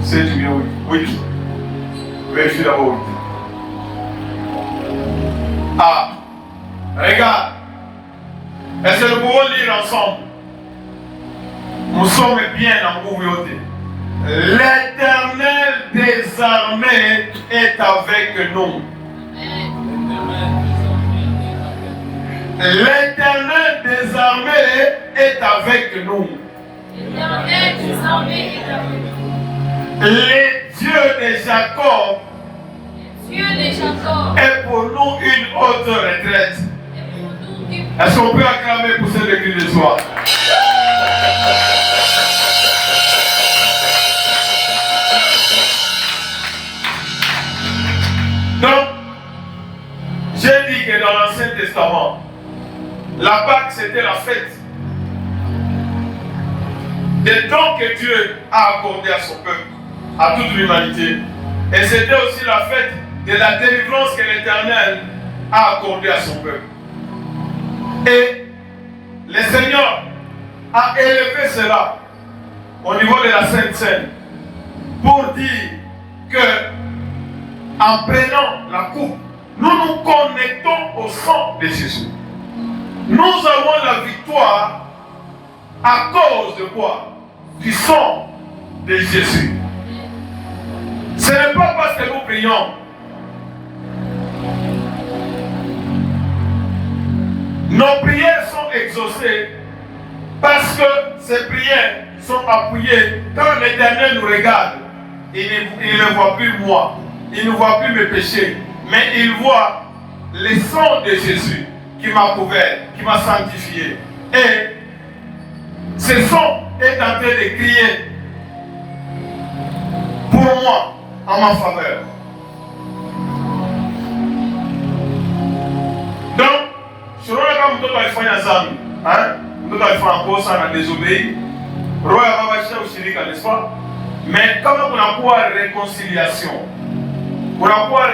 C'est du bien, oui. Oui. Vérifie d'abord, oui. Ah, regarde. Est-ce que nous pouvons lire ensemble? Nous sommes bien en communauté. L'Éternel des armées est avec nous. L'Éternel des armées est avec nous. L'Éternel des armées est avec nous. Les dieux de Jacob est pour nous une haute retraite. Est-ce qu'on peut acclamer pour cette église de soir? Donc, j'ai dit que dans l'Ancien Testament, la Pâque c'était la fête des dons que Dieu a accordés à son peuple, à toute l'humanité. Et c'était aussi la fête de la délivrance que l'Éternel a accordée à son peuple. Et le Seigneur a élevé cela au niveau de la Sainte Seine pour dire que en prenant la coupe, nous nous connectons au sang de Jésus. Nous avons la victoire à cause de quoi? Du sang de Jésus. Ce n'est pas parce que nous prions. Nos prières sont exaucées parce que ces prières sont appuyées. Quand l'Éternel nous regarde, il ne voit plus moi, il ne voit plus mes péchés, mais il voit le sang de Jésus qui m'a couvert, qui m'a sanctifié. Et ce sang est en train de crier pour moi, en ma faveur. Donc, selon le cas où il faut y avoir, il faut encore ça, on a désobéi. Roi Ababachia aussi, n'est-ce pas? Mais comme on a pour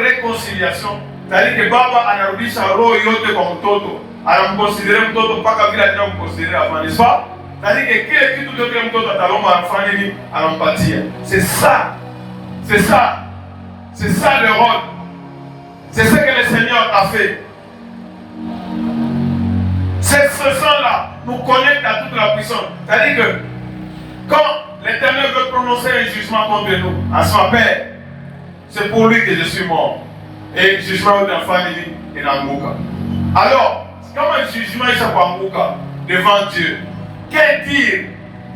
réconciliation, c'est-à-dire que Baba anarudisha roho yote kwa mtoto, anamconsidere mtoto mpaka vile anamconsidere avant, n'est-ce pas? C'est-à-dire que kile kitu chote mtoto atalomba anafanya nini? Anampatia. C'est ça. C'est ça. C'est ça le rôle. C'est ce que le Seigneur a fait. C'est ce sang-là nous connecte à toute la puissance. C'est-à-dire que quand l'Éternel veut prononcer un jugement contre nous, à son Père, c'est pour lui que je suis mort. Et jugement de la famille et dans Mouka. Alors, comme un jugement est à Mouka devant Dieu, qu'est dire?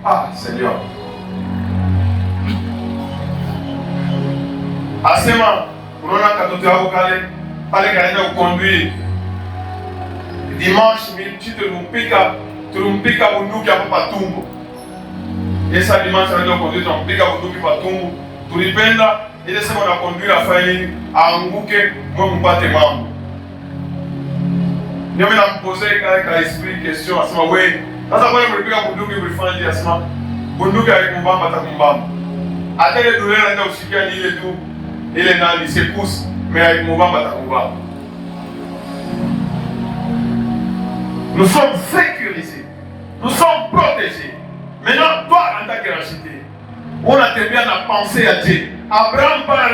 Ah, Seigneur. Asema, on a katote à Okale, pas les gars conduire. Dimanche, tu te lumpika bunduki hapo patumbo. Esa dimanche ndio conduire tumpika bunduki patumbo. Tulipenda ile sema na conduire afanye aanguke mwe mpate mambo. Ndio mimi namposer kwa esprit question asema wewe sasa kwa mlipika bunduki mlifanya asema bunduki alikumbamba atakumbamba. Hata ile douleur ndio ushikia ni ile tu ile nani sekuse mais alikumbamba atakumbamba. Nous sommes sécurisés. Nous sommes protégés. Maintenant, toi, en tant que racheté, on a très bien pensé à Dieu. Abraham, par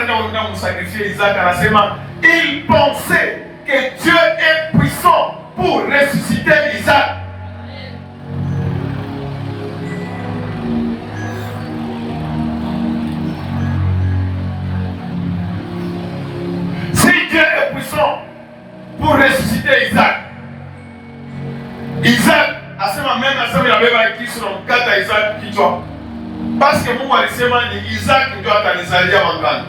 nous sacrifier Isaac à la semaine, il pensait que Dieu est puissant pour ressusciter Isaac. Si Dieu est puissant pour ressusciter Isaac, Isaac, asema même asema ya beba kisu na mkata Isaac kichwa. Parce que Mungu alisema ni Isaac ndio atanizalia mangani.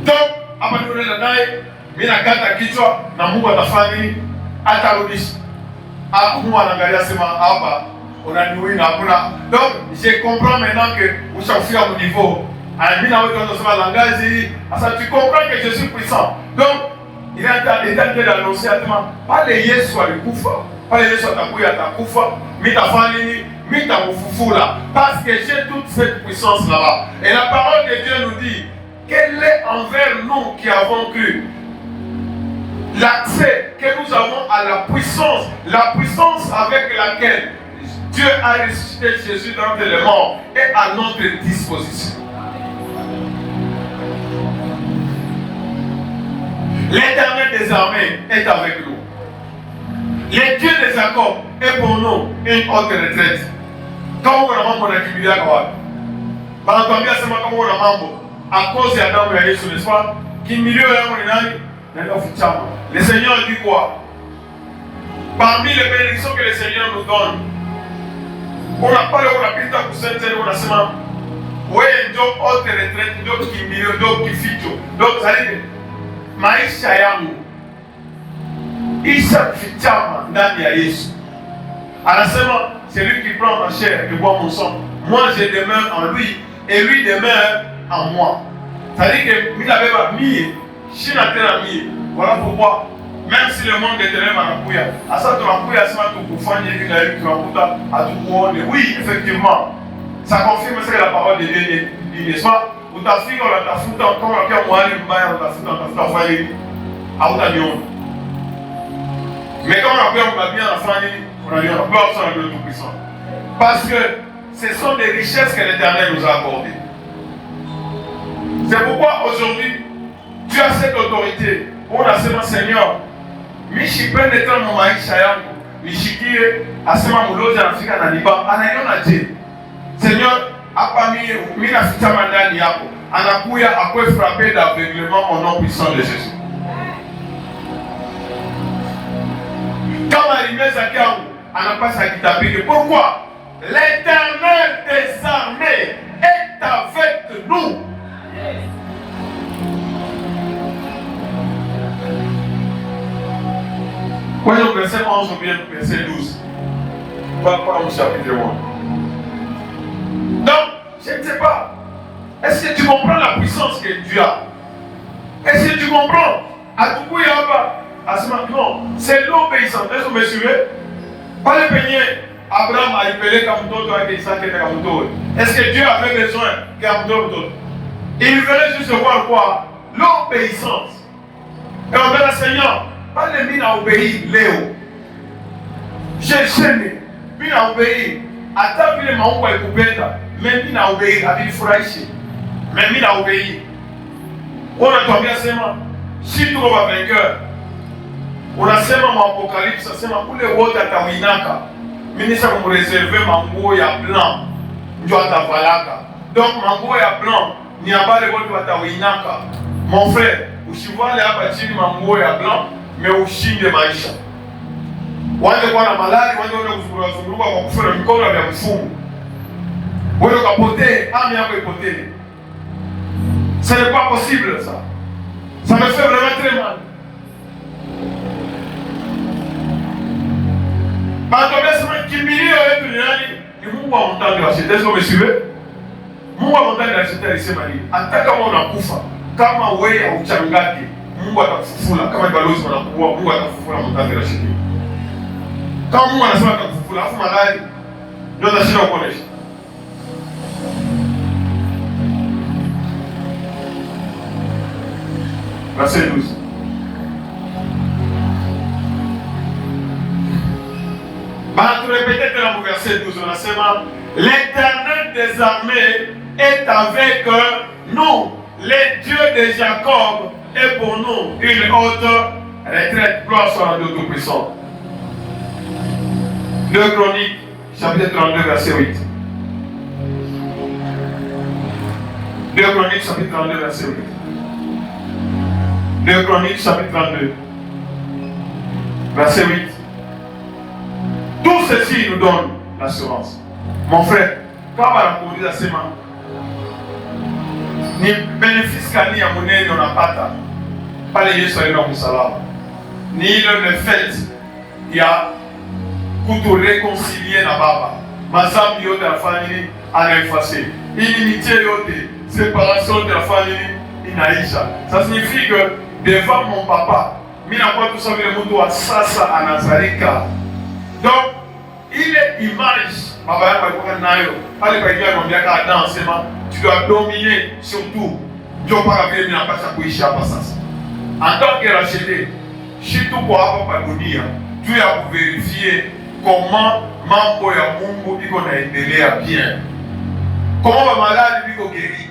Donc, hapa tunaenda naye, mimi nakata kichwa na Mungu atafanya nini? Atarudisha. Hapo Mungu anaangalia sema hapa unaniwina hakuna. Donc, je comprends maintenant que ushafika au niveau. Mimi na wewe tunasema langage, asa tu comprends que je suis puissant. Donc, il est en train d'annoncer à toi, pas les Yesu alikufa. Pale Yesu atakufa, mitafanya nini? Mitamufufula. Parce que j'ai toute cette puissance là-bas. Et la parole de Dieu nous dit qu'elle est envers nous qui avons cru. L'accès que nous avons à la puissance avec laquelle Dieu a ressuscité Jésus d'entre les morts est à notre disposition. L'Éternel des armées est avec nous. Le Dieu de Jacob est pour nous une haute retraite. Quand on a mambo na kimbilia kwa wapi? Banatuambia sema kama una mambo à cause ya damu ya Yesu, n'est-ce pas? Kimbilio yangu ni nani? Naenda kufichama. Le Seigneur dit quoi? Parmi les bénédictions que le Seigneur nous donne, on n'a pas le unapita kusentele unasema wewe ndio haute retraite, ndio kimbilio, ndio kificho. Donc ça dit maisha yangu isha kufichama ndani ya Yesu. Anasema c'est lui qui prend ma chair et boit mon sang. Moi je demeure en lui et lui demeure en moi. Ça dit que mimi nabeba mie, shina tena mie. Voilà pourquoi même si le monde est ténèbres anakuya, asa tunakuya sema tukufanye hivi na hivi tunakuta hatukuone. Oui, effectivement. Ça confirme ce que la parole de Dieu dit, n'est-ce pas? Utafika unatafuta kama unakia mwali mbaya unatafuta ufanye hivi. Hautaniona. Mais quand on a bien enseigné, on a dit on gloire sur le Tout-Puissant. Parce que ce sont des richesses que l'Éternel nous a accordées. C'est pourquoi aujourd'hui, tu as cette autorité. On a sema Seigneur, mishipende tena mu maisha yangu, nishikie asema mulozi anafika na niba, anaiona je. Seigneur, hapa mimi nafichama ndani yako. Anakuya akwe frapper d'aveuglement au nom puissant de Jésus. Quand alimeza kiangu anapasa kitapike. Pourquoi? L'Éternel des armées est avec nous. Voyons verset 11 ou bien verset 12. Pas au chapitre 1. Donc, je ne sais pas. Est-ce que tu comprends la puissance que Dieu a? Est-ce que tu comprends? À tout coup, il y a pas. Non, c'est l'obéissance. Est-ce que vous me suivez? Pas le peigner. Abraham a appelé Kamutoto avec Isaac et Kamutoto. Est-ce que Dieu avait besoin de Kamutoto? Il voulait juste voir quoi? L'obéissance. Et on dit, Seigneur, pas le mine à obéir, Léo. J'ai gêné. Mine à obéir. Attends, il m'a envoyé pour bêta. Mais mine à obéir, à dire fraîche. Mais mine à obéir. On a tombé à sema. Si tu vas vainqueur. Unasema Apocalypse, unasema kule wote atawinaka. Mimi sasa kumreserve manguo ya blanc ndio atavalaka. Donc manguo ya blanc ni habari wote watawinaka. Mon frère, usivale hapa chini manguo ya blanc, mais ushinde maisha. Wale kwa na malali, wale kuzunguruka kwa kufanya mikono ya mfumo. Wewe kapote, ami yako ipotee. Ce n'est pas possible ça. Ça me fait vraiment très mal. Kimbilio yetu ni nani? Ni Mungu wa montagne ya Shetani. Est-ce que vous me suivez? Mungu wa montagne ya Shetani alisema nini? Hata kama unakufa, kama wewe hauchangaki, Mungu atakufufula. Kama balozi wanakuwa, Mungu atakufufula montagne ya Shetani. Kama Mungu anasema atakufufula, afu malali ndio atashinda kuonesha. Verset 12. Répétez dans le verset 12, on a seulement l'Éternel des armées est avec nous. Le Dieu de Jacob est pour nous une haute retraite. Gloire soit à Dieu Tout-Puissant. 2 Chroniques, chapitre 32, verset 8. 2 Chroniques, chapitre 32, verset 8. 2 Chroniques, chapitre 32, verset 8. Tout ceci nous donne l'assurance. Mon frère, quand on a conduit la semaine, ni bénéfice kani ya munene unapata pale Yesu alikuwa msalaba. Ni ile fait ya kutureconcilier na Baba. Mazambi yote yanafanya nini? Anaeffacer. Inimitié yote, séparation de la famille inaisha. Ça signifie que devant mon papa, mimi nakuwa tout ça vile mtu wa sasa anazalika. Donc, il est image, Baba yangu alikuwa nayo. Pale kwa hiyo anamwambia Adam sema, tu dois dominer sur tout. Ndio mpaka vile mimi napaswa kuishi hapa sasa. En tant que racheté, si tu kwa hapa kwa dunia, tu ya kuverifier comment mambo ya Mungu iko naendelea bien. Comment ba maladi biko guéri.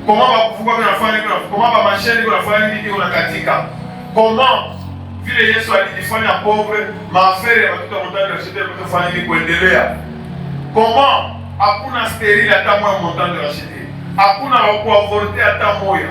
Comment ba kufuka binafanya nini? Comment ba mashine iko nafanya nini iko nakatika. Comment vile Yesu alijifanya pauvre, maafere ya watoto montagne racheté kutofanya ni kuendelea. Comment hakuna stérile hata moya montagne racheté. Hakuna wakuavorte hata moya.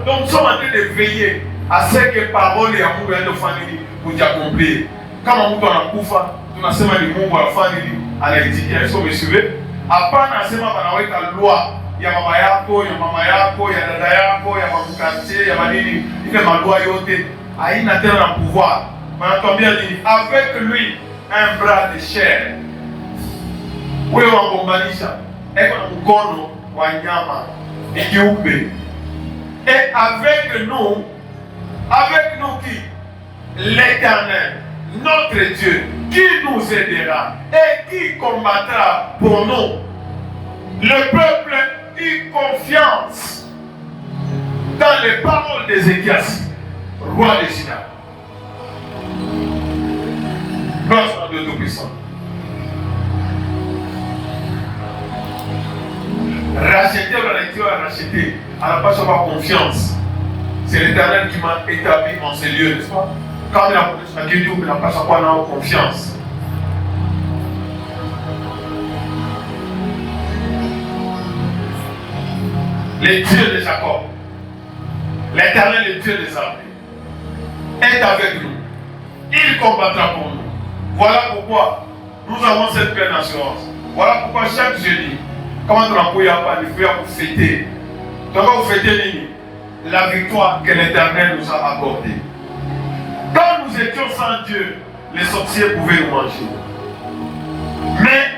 Donc nous sommes en train de veiller à ce que parole ya Mungu yaende kufanya nini kujiaccomplir. Kama mtu anakufa, tunasema ni Mungu anafanya nini? Anaitikia. Est-ce que vous me suivez? Hapana asema wanaweka loi ya baba yako, ya mama yako, ya dada yako, ya mamkartie, ya manini, ile maloi yote haina tena na pouvoir. Wanatuambia nini? Avec lui un bras de chair. Wewe wangombanisha eko na mkono wa nyama ni kiumbe. Et avec nous qui? L'Éternel, notre Dieu, qui nous aidera et qui combattra pour nous. Le peuple eut confiance dans les paroles d'Ézéchias, roi de Juda. Gloire à Dieu Tout-Puissant. Racheter, racheter, à la base avoir confiance. C'est l'Éternel qui m'a établi en ces lieux, n'est-ce pas? Quand il a connu sa Dieu, il n'a pas avoir confiance. Le Dieu de Jacob, l'Éternel, le Dieu des armées, est avec nous. Il combattra pour nous. Voilà pourquoi nous avons cette pleine assurance. Voilà pourquoi chaque jeudi, comment on a pu pour fêter. Donc vous fêtez la victoire que l'Éternel nous a accordée. Quand nous étions sans Dieu, les sorciers pouvaient nous manger. Mais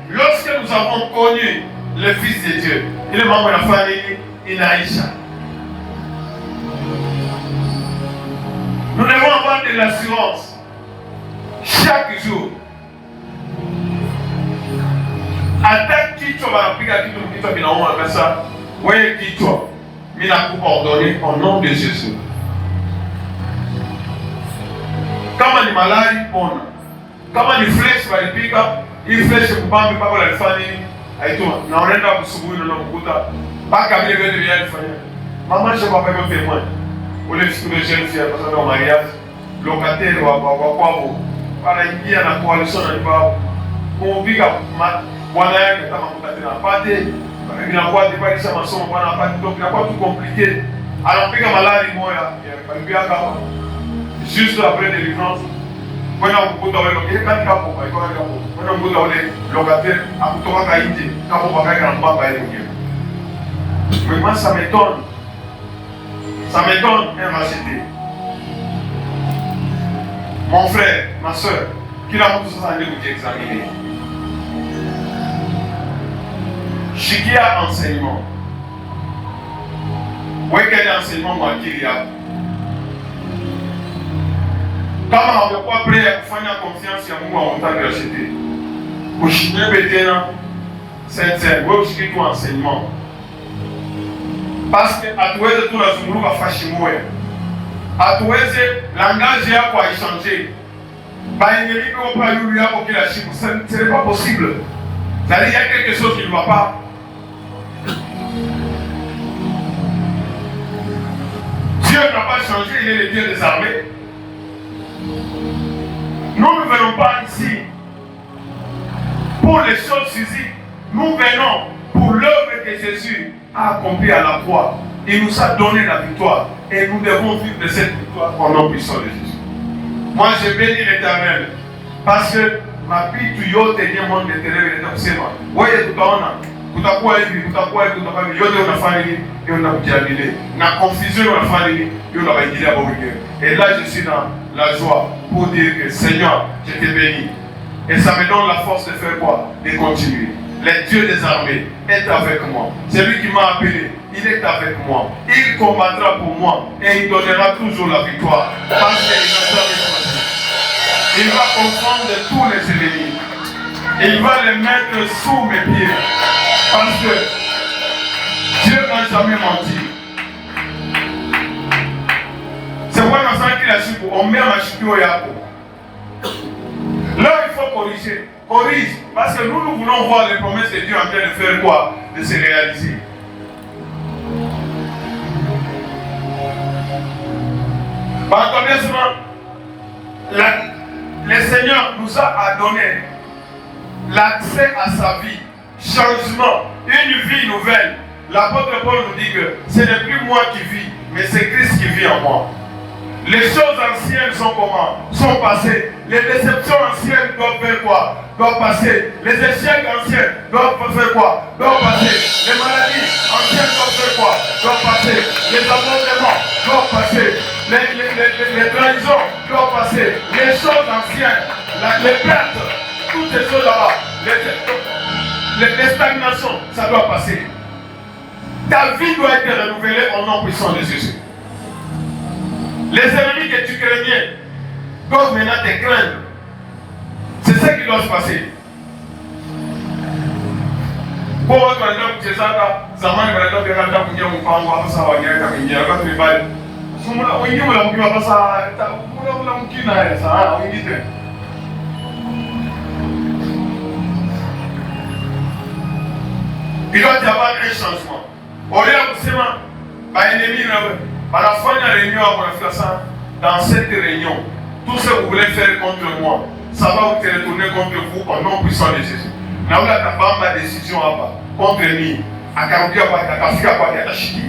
lorsque nous avons connu le Fils de Dieu, il est membre de la famille Inaïcha. Nous devons avoir de l'assurance chaque jour. Attaque kichwa banapiga kitu kichwa binauma kasa. Wewe kichwa mimi nakuordonner au nom de Jésus. Kama ni malari pona. Kama ni flesh balipiga, hii flesh kubambi baba alifanya aituma. Na unaenda kusubuhi na kukuta paka vile vile vile alifanya. Mama je papa kwa témoin. Ule siku de jeune fille kwa sababu mariage, locataire wa kwao anaingia na coalition na baba. Kupiga bwana yake kama mtatena apate, inakuwa dipalisha masomo bwana apate, donc inakuwa tout compliqué. Anapiga malari moya, alipia kama juste après délivrance. Kwenda kukuta wale katika hapo kwa iko hapo. Kwenda kukuta wale locataire akutoka nje kama baba yake anambamba yeye mwenyewe. Vraiment ça m'étonne. Ça m'étonne un racheté. Mon frère, ma soeur, kila mtu sasa ndio kujiexaminer. Shikia enseignement. Weka enseignement kwa akili yako. Kama haujakuwa prêt ya kufanya confiance ya Mungu wa montagne racheté, ushibebe tena sincère, wewe ushiki tu enseignement. Parce que hatuweze tu nazunguluka fashi moya. Hatuweze langage yako aichange. Baingelipe kwa yulu yako kila siku, ce n'est pas possible. C'est-à-dire il y a quelque chose qui ne va pas. Dieu n'a pas changé, il est le Dieu des armées. Nous ne venons pas ici pour les choses physiques. Nous venons pour l'œuvre que Jésus a accomplie à la croix. Il nous a donné la victoire. Et nous devons vivre de cette victoire au nom puissant de Jésus. Moi, je bénis l'Éternel. Parce que ma vie, tu yote ni monde de terre et de kusema. Wewe tutaona kutakuwa hivi, yote unafanya nini? Et on a kujiamini. Na confusion unafanya nini? Et on a baingilia kwa wengine. Et là, je suis dans la joie pour dire que Seigneur, je te bénis. Et ça me donne la force de faire quoi? De continuer. Le Dieu des armées est avec moi. C'est lui qui m'a appelé. Il est avec moi. Il combattra pour moi. Et il donnera toujours la victoire. Parce qu'il n'a jamais choisi. Il va confondre tous les ennemis. Et il va les mettre sous mes pieds. Parce que Dieu n'a jamais menti. C'est pourquoi nous avons dit la chute. On met ma chute au Yako. Là, il faut corriger. Corrige. Parce que nous voulons voir les promesses de Dieu en train de faire quoi? De se réaliser. Par commencement, le Seigneur nous a donné l'accès à sa vie, changement, une vie nouvelle. L'apôtre Paul nous dit que ce n'est plus moi qui vis, mais c'est Christ qui vit en moi. Les choses anciennes sont comment? Sont passées. Les déceptions anciennes doivent faire quoi? Doivent passer. Les échecs anciens doivent faire quoi? Doivent passer. Les maladies anciennes doivent faire quoi? Doivent passer. Les abandonnements doivent passer. Les trahisons doivent passer. Les choses anciennes, les pertes, toutes ces choses là-bas, les stagnations, ça doit passer. Ta vie doit être renouvelée au nom puissant de Jésus. Les ennemis que tu craignais doivent maintenant te craindre. C'est ça qui doit se passer. Pour votre exemple, c'est ça, zamani wanadamu yanataka kuingia mpango hapa sawa wanyaka kuingia wakati mbali. Sumula wengi wala mkiwa basa wala mkina ya saa wengi tena. Il doit y avoir un changement. Au lieu de kusema baenemi na banafanya réunion à ça. Dans cette réunion, tout ce que vous voulez faire contre moi, ça va vous retourner contre vous au nom puissant de Jésus. Nous avons ma décision contre nous. À Karoukia, à Kafika, à Kachiki.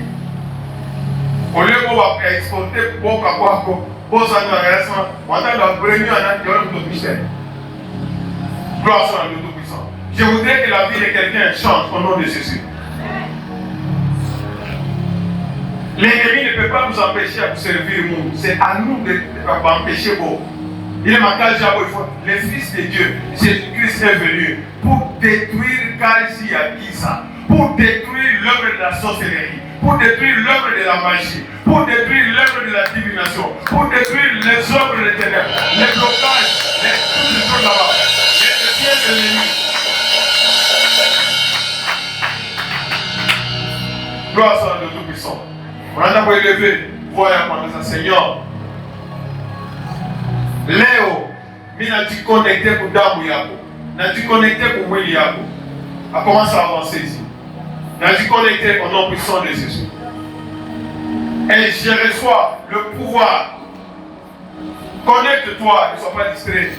Au lieu de exporter beaucoup à quoi, pour ça, nous avons la réunion à notre mystère. Gloire soit à notre puissant. Je voudrais que la vie de quelqu'un change au nom de Jésus. L'ennemi ne peut pas nous empêcher à vous servir le monde. C'est à nous d'empêcher vous. Il est marqué le Fils de Dieu, Jésus-Christ est venu pour détruire Kalsi Akisa, pour détruire l'œuvre de la sorcellerie, pour détruire l'œuvre de la magie, pour détruire l'œuvre de la divination, pour détruire les œuvres des ténèbres, les blocages, toutes les choses là-bas, les pieds de l'ennemi. Gloire soit à Dieu Tout-Puissant. On a élevé, voyons pendant ça, Seigneur. Léo, mais n'a-tu connecté pour Damu Yako? N'a-tu connecté pour Mweli Yako? A commencé à avancer ici. N'a-tu connecté au nom puissant de Jésus? Et je reçois le pouvoir. Connecte-toi, ne sois pas distrait.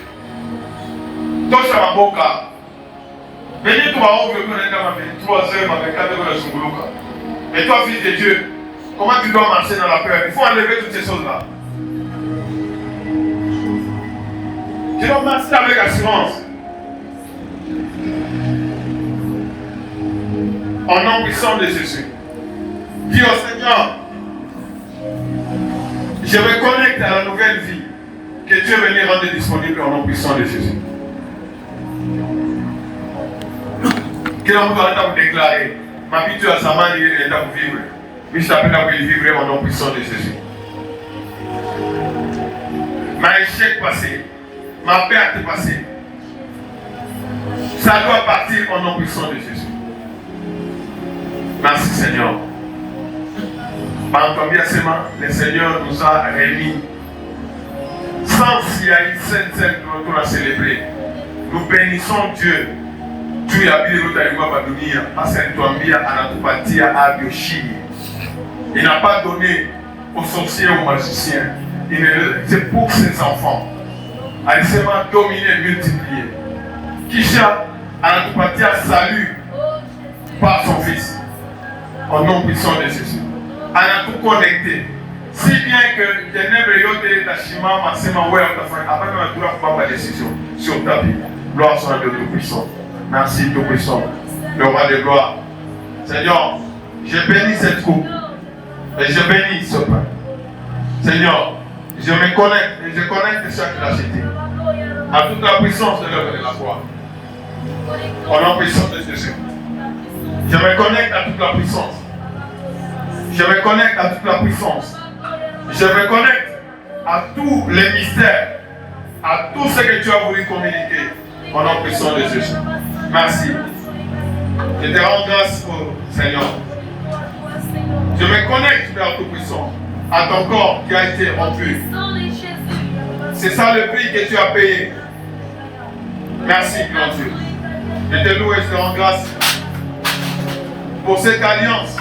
Touche à ma boca. Venez toi, on veut connaître ma vie. 3 heures, ma vie, 4 heures de Sunguluka. Et toi, fils de Dieu, comment tu dois marcher dans la peur? Il faut enlever toutes ces choses-là. Tu dois marcher avec assurance. Au nom puissant de Jésus. Dis au Seigneur, je me connecte à la nouvelle vie que Dieu est venu rendre disponible au nom puissant de Jésus. Que l'on doit vous déclarer, ma vie tu as sa main et à vous vivre. Mais je t'appelle à vous vivre au nom puissant de Jésus. Ma échec passé, ma perte passée, ça doit partir au nom puissant de Jésus. Merci Seigneur. Par ton biensément, le Seigneur nous a réunis. Sans s'il y a une sainte dont on a célébré. Nous bénissons Dieu. Dieu a bien l'autre Badunia, parce qu'il doit anatupatia à Biochi. Il n'a pas donné aux sorciers, aux magiciens. C'est pour ses enfants. Elle s'est dominé, multiplié. Kisha anatupatia salut par son fils. Au nom puissant de Jésus. Elle a tout connecté. Si bien que ténèbres yote tashima masema ouais on t'a fait après on doit prendre la décision sur ta vie. Gloire soit à Dieu Tout-Puissant. Merci Tout-Puissant. Le roi de gloire. Seigneur, je bénis cette coupe. Et je bénis ce pain. Seigneur, je me connecte et je connecte chaque lâcheté à toute la puissance de l'œuvre de la croix. Au nom puissant de Jésus. Je me connecte à toute la puissance. Je me connecte à toute la puissance. Je me connecte à tous les mystères, à tout ce que tu as voulu communiquer au nom puissant de Jésus. Merci. Je te rends grâce au Seigneur. Je me connecte vers Tout-Puissant, à ton corps qui a été rompu. C'est ça le prix que tu as payé. Merci, grand Dieu. Je te loue et je te rends grâce pour cette alliance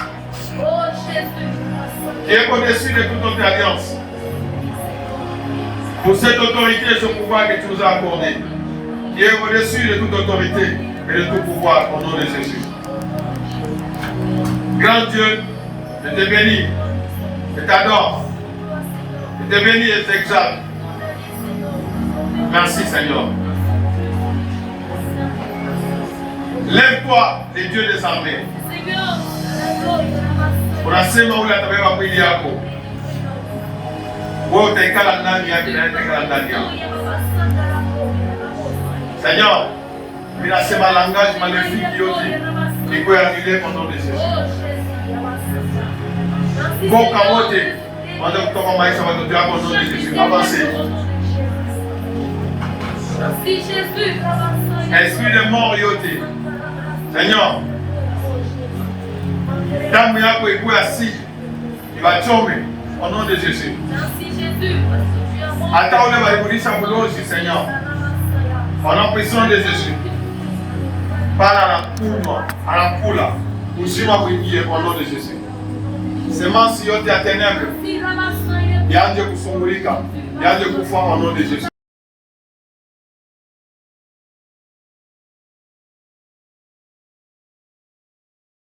qui est au-dessus de toute autre alliance. Pour cette autorité et ce pouvoir que tu nous as accordé, qui est au-dessus de toute autorité et de tout pouvoir, au nom de Jésus. Grand Dieu, je te bénis, je t'adore, je te bénis et t'exalte. Merci Seigneur. Lève-toi, les dieux des armées. Unasema ule atabeba mwili yako. Wewe utaikala ndani yake na utaikala ndani yako. Seigneur, ninasema langage maléfique yote iko annulé au nom de Jésus. Mboka wote wanda kutoka maisha ya watoto wako au nom de Jésus. Avancez. Esprit de mort yote. Seigneur, damu yako ikuwe asili ibachome au nom de Jésus. Hata ule walirudisha mlozi Seigneur, au nom puissant de Jésus. Pana anakula uzima kuingie au nom de Jésus. Semansi yote ya ténèbres yaanze kufungulika, yaanze kufa au nom de Jésus.